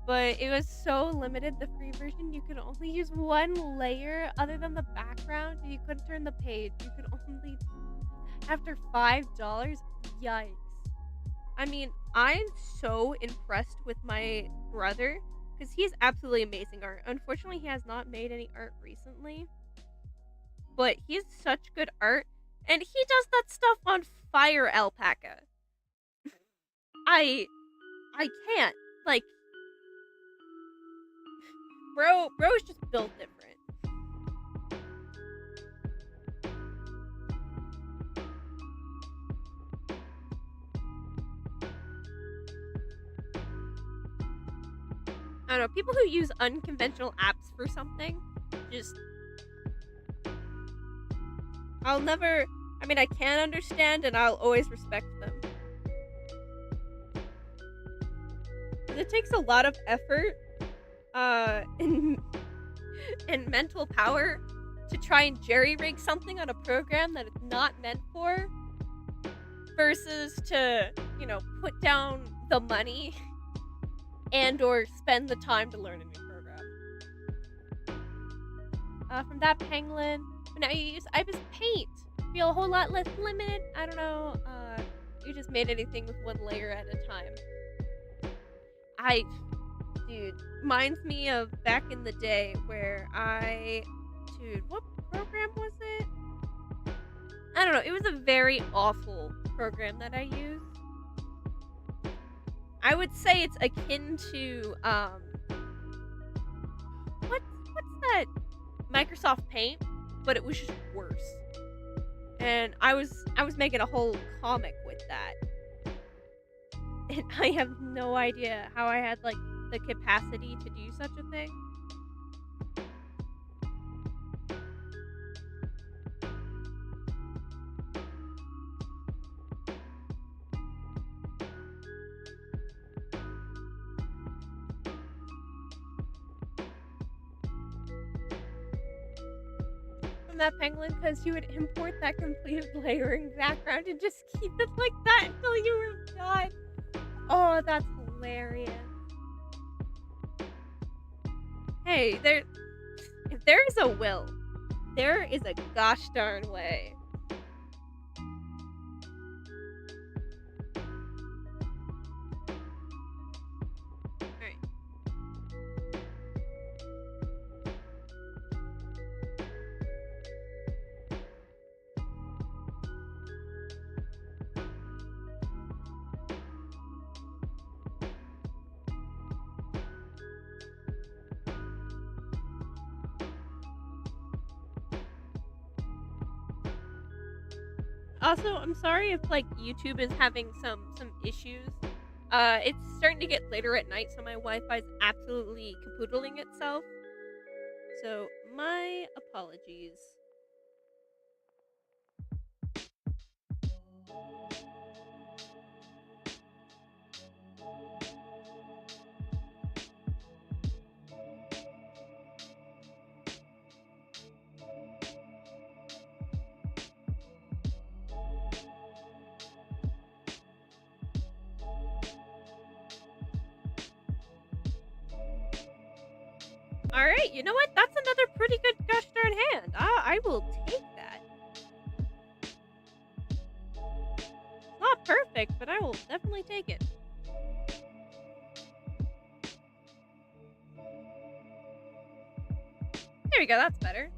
but it was so limited, the free version, you could only use one layer other than the background. You couldn't turn the page. You could only, after $5, yikes. I mean, I'm so impressed with my brother because he's absolutely amazing art. Unfortunately, he has not made any art recently. but he has such good art, and he does that stuff on Fire Alpaca. I I can't. Like, bro's just built different. I don't know, people who use unconventional apps for something, just I'll never I mean, I can understand and I'll always respect them. 'Cause it takes a lot of effort, and and mental power to try and jerry-rig something on a program that it's not meant for, versus to, put down the money and or spend the time to learn a new program. From that Penguin, but now you use IBIS Paint. Feel a whole lot less limited. I don't know. You just made anything with one layer at a time. Dude, reminds me of back in the day where what program was it? I don't know. It was a very awful program that I used. I would say it's akin to what's that Microsoft Paint, but it was just worse. And I was making a whole comic with that. And I have no idea how I had like the capacity to do such a thing. From that Penguin, because you would import that completed layering background and just keep it like that until you were done. Oh, that's hilarious. Hey, if there is a will, there is a gosh darn way. Alright. Also, I'm sorry if like YouTube is having some issues. It's starting to get later at night, so my Wi-Fi is absolutely capoodling itself. So my apologies. Alright, you know what? That's another pretty good gosh darn hand. I will take that. It's not perfect, but I will definitely take it. There we go, that's better.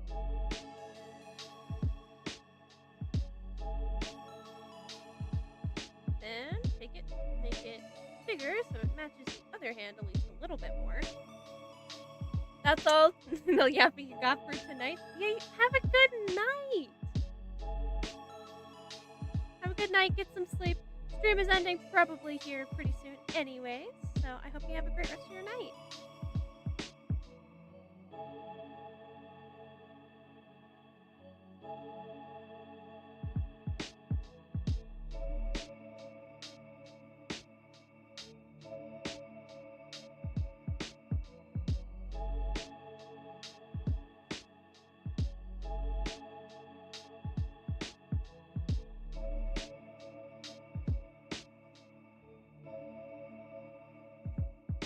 Then take it, make it bigger so it matches the other hand at least a little bit more. That's all the yapping you got for tonight. Yeah, have a good night. Have a good night, get some sleep. Stream is ending probably here pretty soon anyways, so I hope you have a great rest of your night.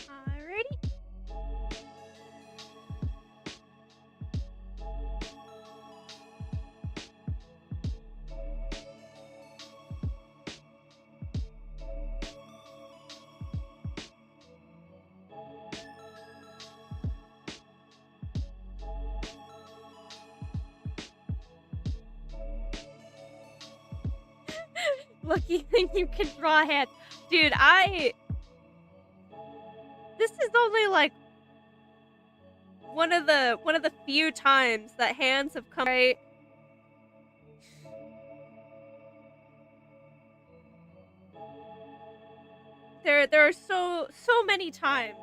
Alrighty. lucky thing you can draw hands. Dude, this is only like one of the few times that hands have come right. There are so many times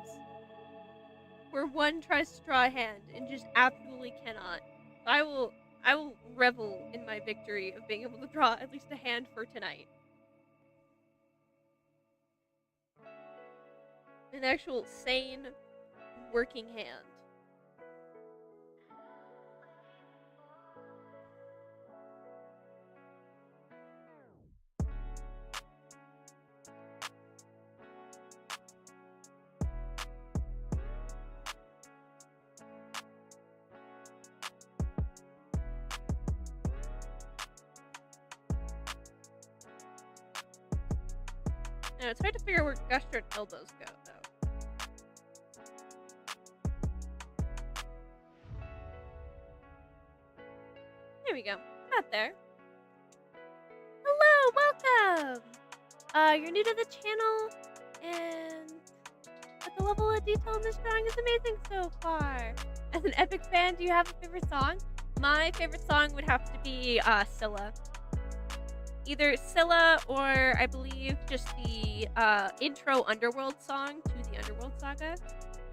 where one tries to draw a hand and just absolutely cannot. I will revel in my victory of being able to draw at least a hand for tonight. An actual sane working hand. Now, it's hard to figure out where gesture and elbows go, though. There we go. Got there. Hello, welcome! You're new to the channel, and the level of detail in this drawing is amazing so far. As an Epic fan, do you have a favorite song? My favorite song would have to be Scylla. Either Scylla or I believe just the intro Underworld song to the Underworld Saga.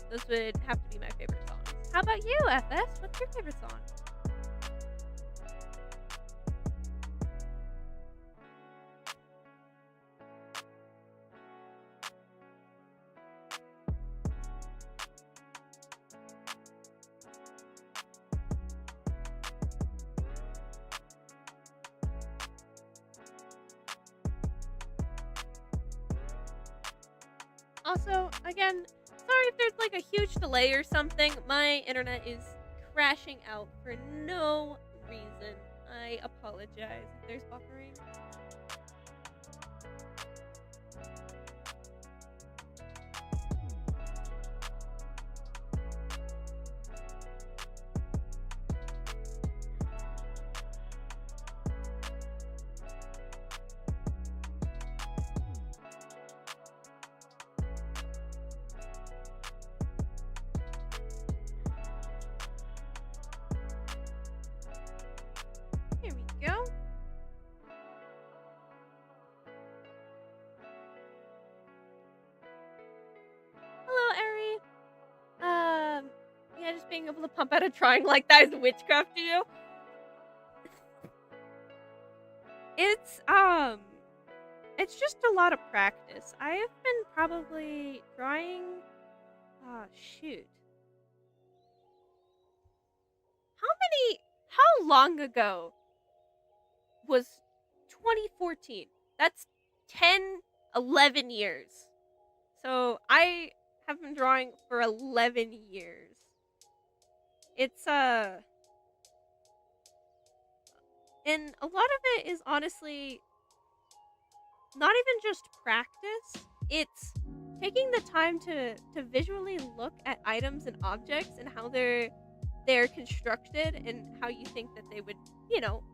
Those would have to be my favorite songs. How about you, FS? What's your favorite song? Also, again, sorry if there's like a huge delay or something. My internet is crashing out for no reason. I apologize if there's buffering. Here we go. Hello, Eri. Yeah, just being able to pump out a drawing like that is witchcraft to you. It's just a lot of practice. I have been probably drawing, shoot. How long ago was 2014? That's 10, 11 years. So I have been drawing for 11 years. It's, and a lot of it is honestly not even just practice. It's taking the time to visually look at items and objects and how they're constructed and how you think that they would,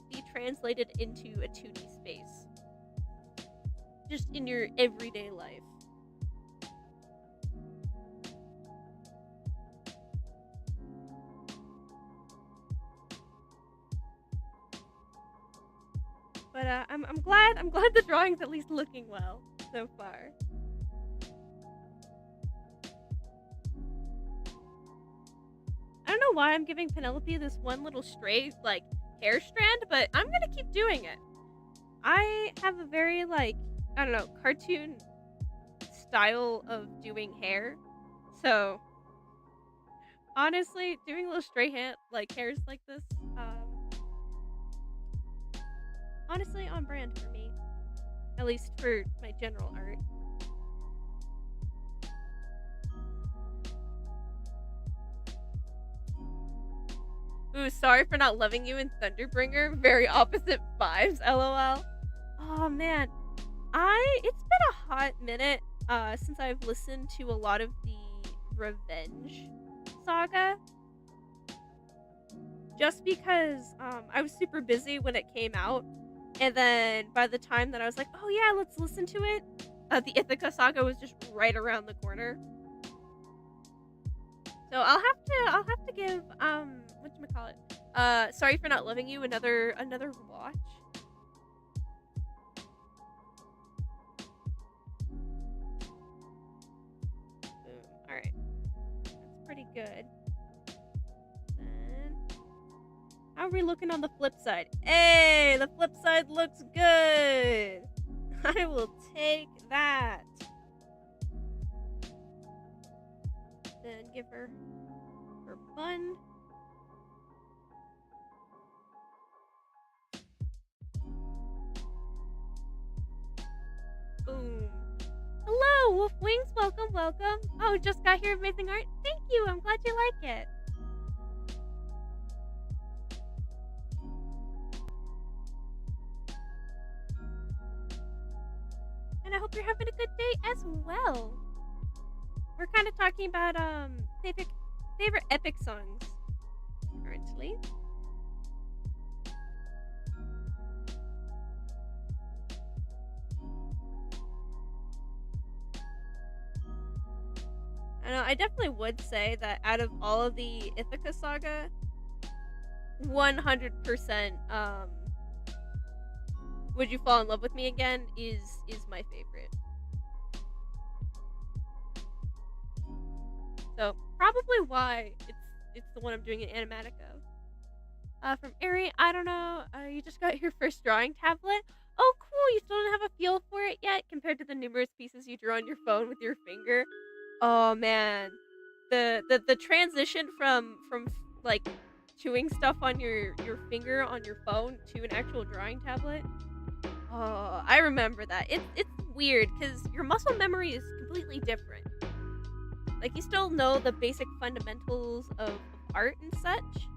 be translated into a 2D space. Just in your everyday life. But I'm glad the drawing's at least looking well so far. I don't know why I'm giving Penelope this one little stray hair strand, but I'm gonna keep doing it. I have a very cartoon style of doing hair, so honestly, doing little stray hairs like this, honestly on brand for me, at least for my general art. Ooh, sorry for not loving you in Thunderbringer. Very opposite vibes, lol. Oh man, it's been a hot minute since I've listened to a lot of the Revenge saga. Just because I was super busy when it came out, And then by the time that I was like, oh yeah, let's listen to it, the Ithaca saga was just right around the corner. So I'll have to give whatchamacallit, Sorry for Not Loving You another watch. Boom. Alright. That's pretty good. Then how are we looking on the flip side? Hey, the flip side looks good. I will take that. Then give her her bun. Boom. Hello, Wolf Wings. Welcome, welcome. Oh, just got here. Amazing art. Thank you. I'm glad you like it. And I hope you're having a good day as well. We're kind of talking about favorite epic songs currently. I know, I definitely would say that out of all of the Ithaca saga, 100% Would You Fall in Love with Me Again is my favorite. So probably why it's the one I'm doing an animatic of. From Ari, I don't know. You just got your first drawing tablet. Oh, cool! You still don't have a feel for it yet, compared to the numerous pieces you drew on your phone with your finger. Oh man, the transition from like chewing stuff on your finger on your phone to an actual drawing tablet. Oh, I remember that. It's weird because your muscle memory is completely different. Like, you still know the basic fundamentals of art and such,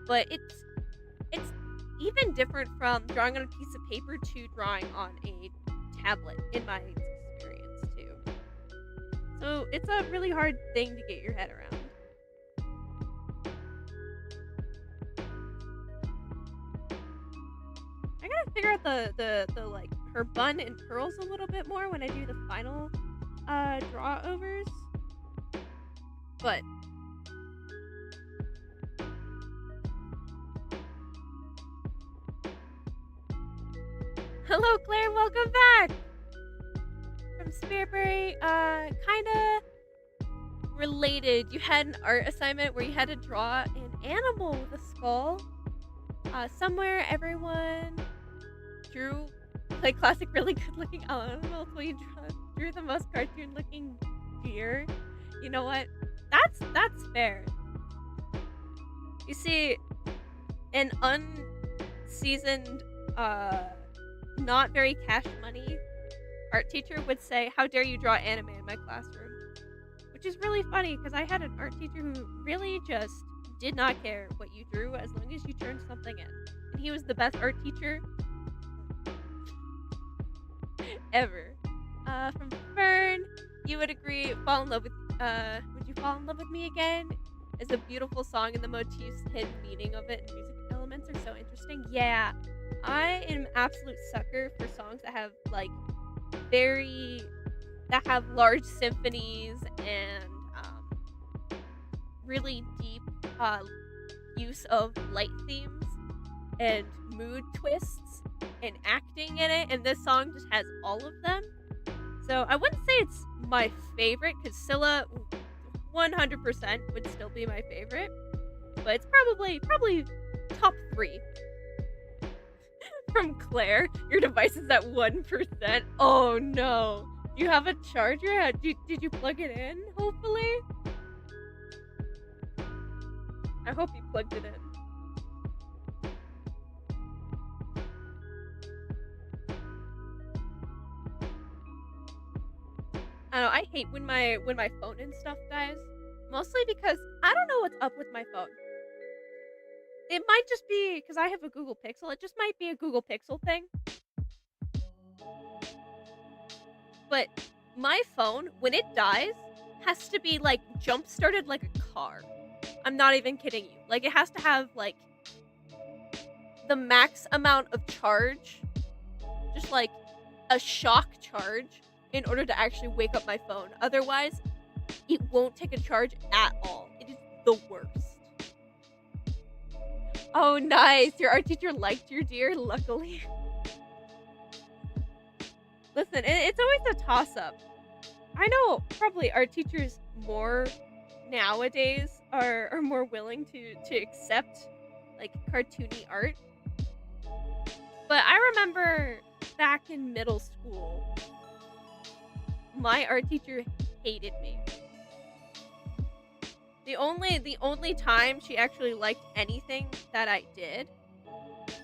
but it's even different from drawing on a piece of paper to drawing on a tablet, in my experience too. So it's a really hard thing to get your head around. I gotta figure out the like her bun and curls a little bit more when I do the final draw overs. But hello, Claire. Welcome back from Spearberry. Kinda related. You had an art assignment where you had to draw an animal with a skull. Somewhere everyone drew like classic, really good-looking animals. While you drew the most cartoon-looking deer. You know what? That's fair. You see, an unseasoned, not very cash money art teacher would say, "How dare you draw anime in my classroom?" Which is really funny because I had an art teacher who really just did not care what you drew as long as you turned something in. And he was the best art teacher ever. From Fern, you would agree, Fall in Love with Would You Fall in Love with Me Again is a beautiful song, and the motifs, hidden meaning of it, and music elements are so interesting. Yeah, I am an absolute sucker for songs that have like that have large symphonies and really deep use of light themes and mood twists and acting in it, and this song just has all of them. So I wouldn't say it's my favorite, because Scylla 100% would still be my favorite, but it's probably top 3. From Claire, your device is at 1%. Oh no. You have a charger? Did you plug it in, hopefully? I hope you plugged it in. I don't know, I hate when my phone and stuff dies. Mostly because I don't know what's up with my phone. It might just be because I have a Google Pixel. It just might be a Google Pixel thing. But my phone, when it dies, has to be like jump started like a car. I'm not even kidding you. Like, it has to have like the max amount of charge just like a shock charge in order to actually wake up my phone. Otherwise, it won't take a charge at all. It is the worst. Oh, nice. Your art teacher liked your deer, luckily. Listen, it's always a toss-up. I know probably art teachers more nowadays are more willing to accept like cartoony art. But I remember back in middle school, my art teacher hated me. The only time she actually liked anything that I did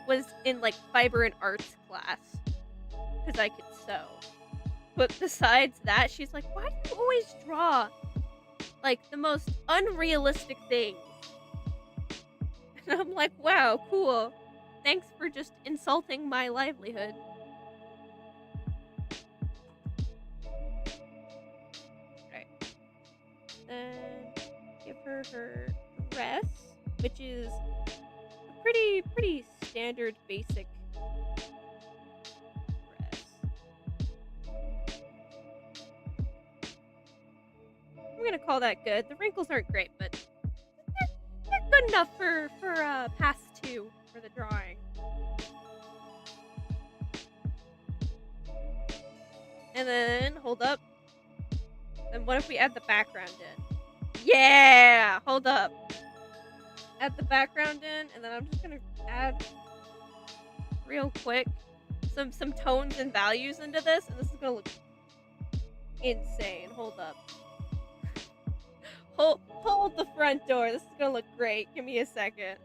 was in like fiber and arts class because I could sew. But besides that, she's like, "Why do you always draw like the most unrealistic things?" And I'm like, "Wow, cool. Thanks for just insulting my livelihood." Right. Then give her dress, which is a pretty standard basic dress. I'm gonna call that good. The wrinkles aren't great, but they're good enough for pass 2 for the drawing. And then hold up. Then what if we add the background in? Yeah, hold up. Add the background in, and then I'm just gonna add real quick some tones and values into this, and this is gonna look insane. Hold up. Hold the front door. This is gonna look great. Give me a second.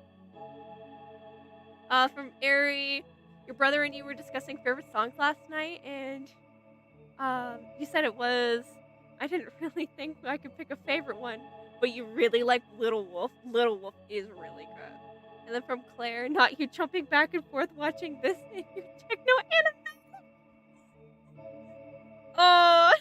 From Ari, your brother and you were discussing favorite songs last night, and you said it was. I didn't really think I could pick a favorite one, but you really like Little Wolf. Little Wolf is really good. And then from Claire, not you jumping back and forth watching this in your techno anime. Oh.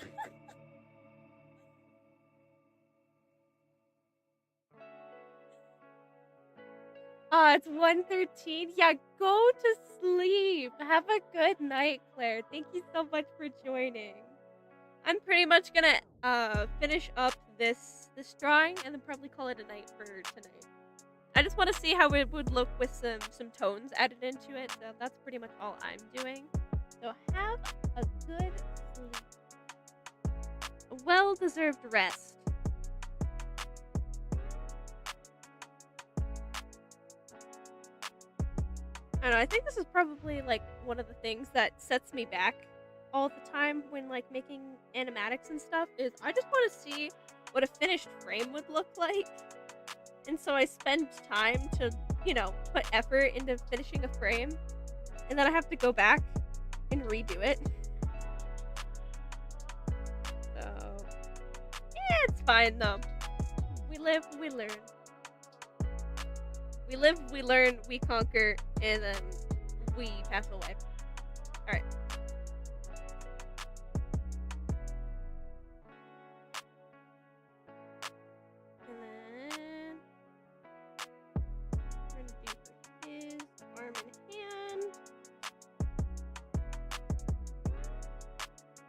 It's 1:13. Yeah, go to sleep. Have a good night, Claire. Thank you so much for joining. I'm pretty much gonna finish up this drawing and then probably call it a night for tonight. I just want to see how it would look with some tones added into it. So that's pretty much all I'm doing. So have a good sleep. A well-deserved rest. I don't know, I think this is probably like one of the things that sets me back all the time when like making animatics and stuff is I just want to see what a finished frame would look like. And so I spend time to, put effort into finishing a frame. And then I have to go back and redo it. So, yeah, it's fine though. We live, we learn. We live, we learn, we conquer, and then we pass away. Alright. And then we're gonna do for his arm and hand.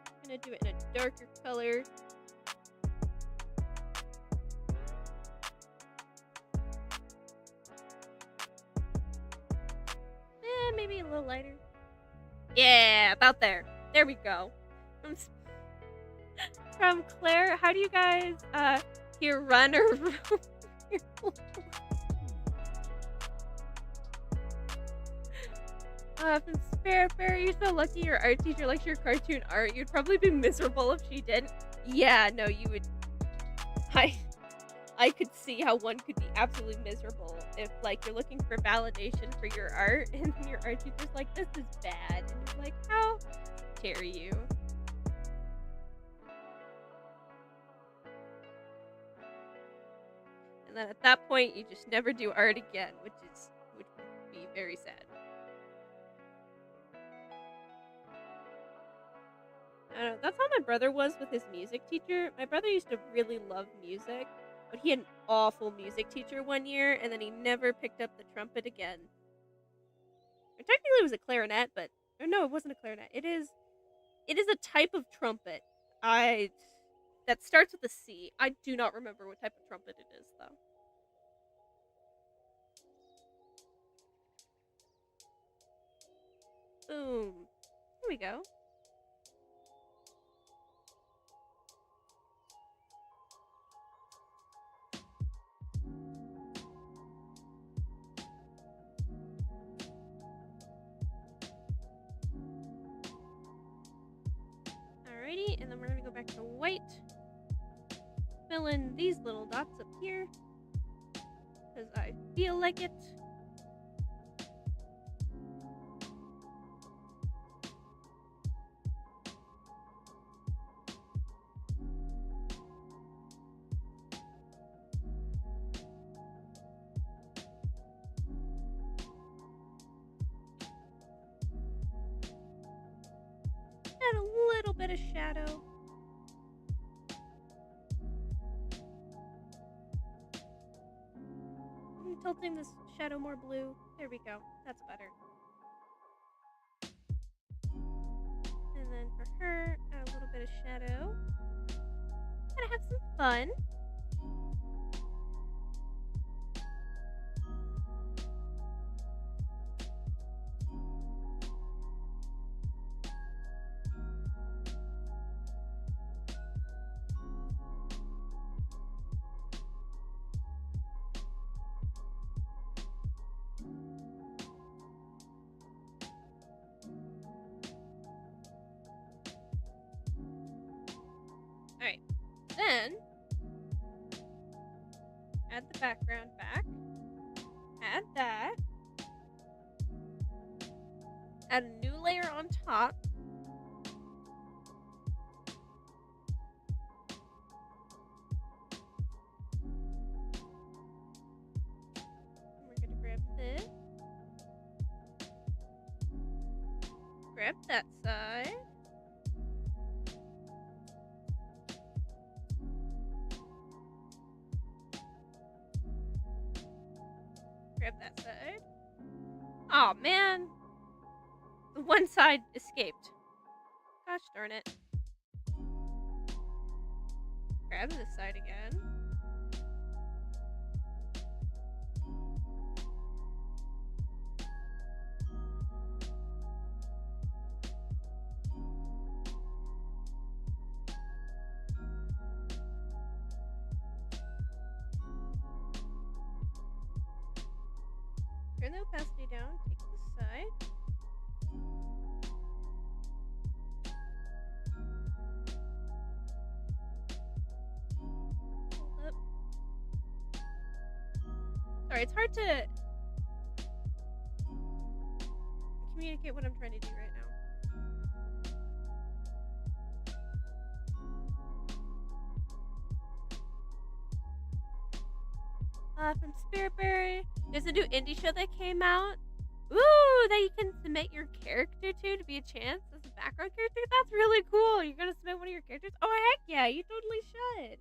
I'm gonna do it in a darker color. Maybe a little lighter. Yeah, about there. There we go. From Claire, how do you guys hear run or from Fair, you're so lucky your art teacher likes your cartoon art. You'd probably be miserable if she didn't. Yeah, no, you would. I could see how one could be absolutely miserable if, like, you're looking for validation for your art, and then your art teacher's like, "This is bad," and you're like, "How dare you?" And then at that point, you just never do art again, which would be very sad. I don't know. That's how my brother was with his music teacher. My brother used to really love music. But he had an awful music teacher one year, and then he never picked up the trumpet again. Or technically it was a clarinet, but Or no, it wasn't a clarinet. It is a type of trumpet. I that starts with a C. I do not remember what type of trumpet it is though. Boom. Here we go. Alrighty, and then we're gonna go back to white. Fill in these little dots up here. Because I feel like it. Add a little bit of shadow. I'm tilting this shadow more blue. There we go. That's better. And then for her, add a little bit of shadow. Gonna have some fun. Alright, then add the background back. Add that. Add a new layer on top. And we're gonna grab this. Grab that side. Grab that side. Oh man! The one side escaped. Gosh darn it. Grab this side again. Turn the opacity down, take this side. Hold up. Sorry, it's hard to communicate what I'm trying to do right now. From Spiritberry, there's a new indie show that came out. Ooh, that you can submit your character to be a chance as a background character. That's really cool. You're gonna submit one of your characters? Oh heck yeah, you totally should.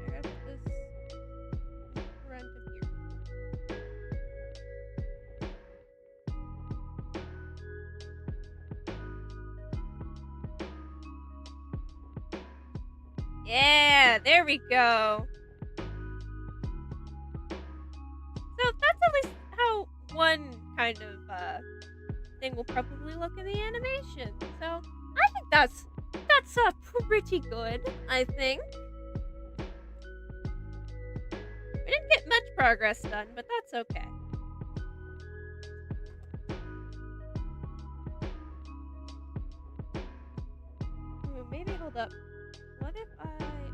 Alright, I got this in front of here. Yeah, there we go. So that's at least how one kind of thing will probably look in the animation. So I think that's pretty good. I think we didn't get much progress done, but that's okay. Ooh, maybe hold up. What if I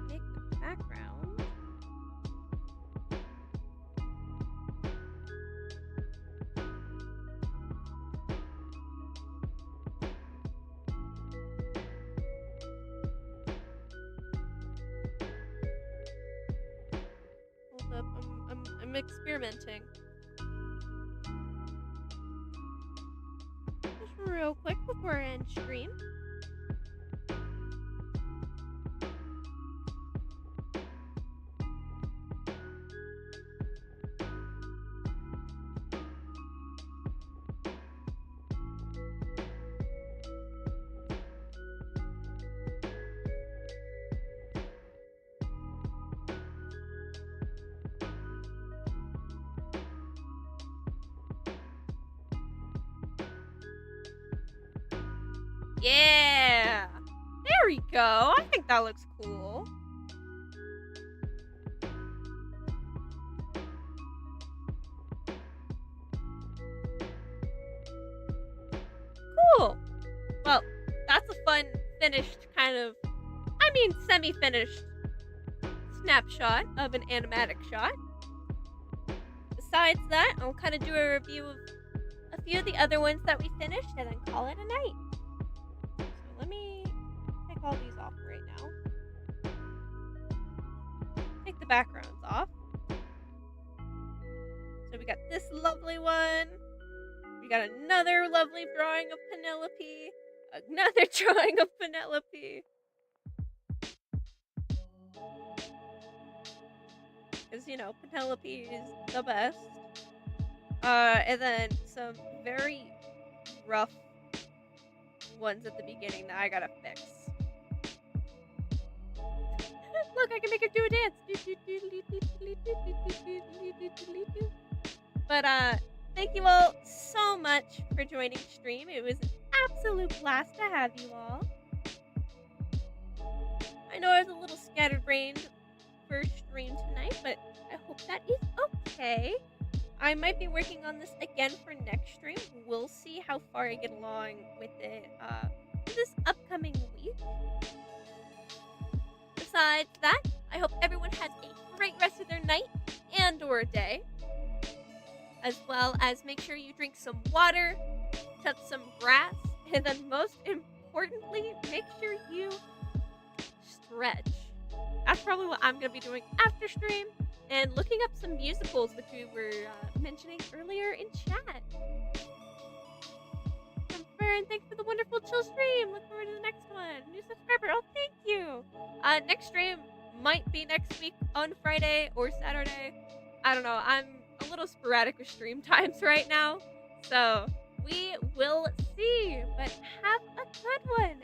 make the background? some experimenting. Just real quick before I end stream. Yeah! There we go. I think that looks cool. Cool. Well, that's a fun finished kind of, semi-finished snapshot of an animatic shot. Besides that, I'll kind of do a review of a few of the other ones that we finished and then call it a night. So let me take all these off right now. Take the backgrounds off. So we got this lovely one. We got another lovely drawing of Penelope. Another drawing of Penelope. Because, you know, Penelope is the best. And then some very rough ones at the beginning that I gotta fix. Look, I can make her do a dance. But, thank you all so much for joining stream. It was an absolute blast to have you all. I know I was a little scatterbrained for stream tonight, but I hope that is okay. I might be working on this again for next stream. We'll see how far I get along with it this upcoming week. Besides that, I hope everyone has a great rest of their night and or day. As well as make sure you drink some water, touch some grass, and then most importantly, make sure you stretch. That's probably what I'm going to be doing after stream, and looking up some musicals which we were mentioning earlier in chat. And thanks for the wonderful chill stream. Look forward to the next one. New subscriber. Oh, thank you. Next stream might be next week on Friday or Saturday. I don't know. I'm a little sporadic with stream times right now. So we will see. But have a good one.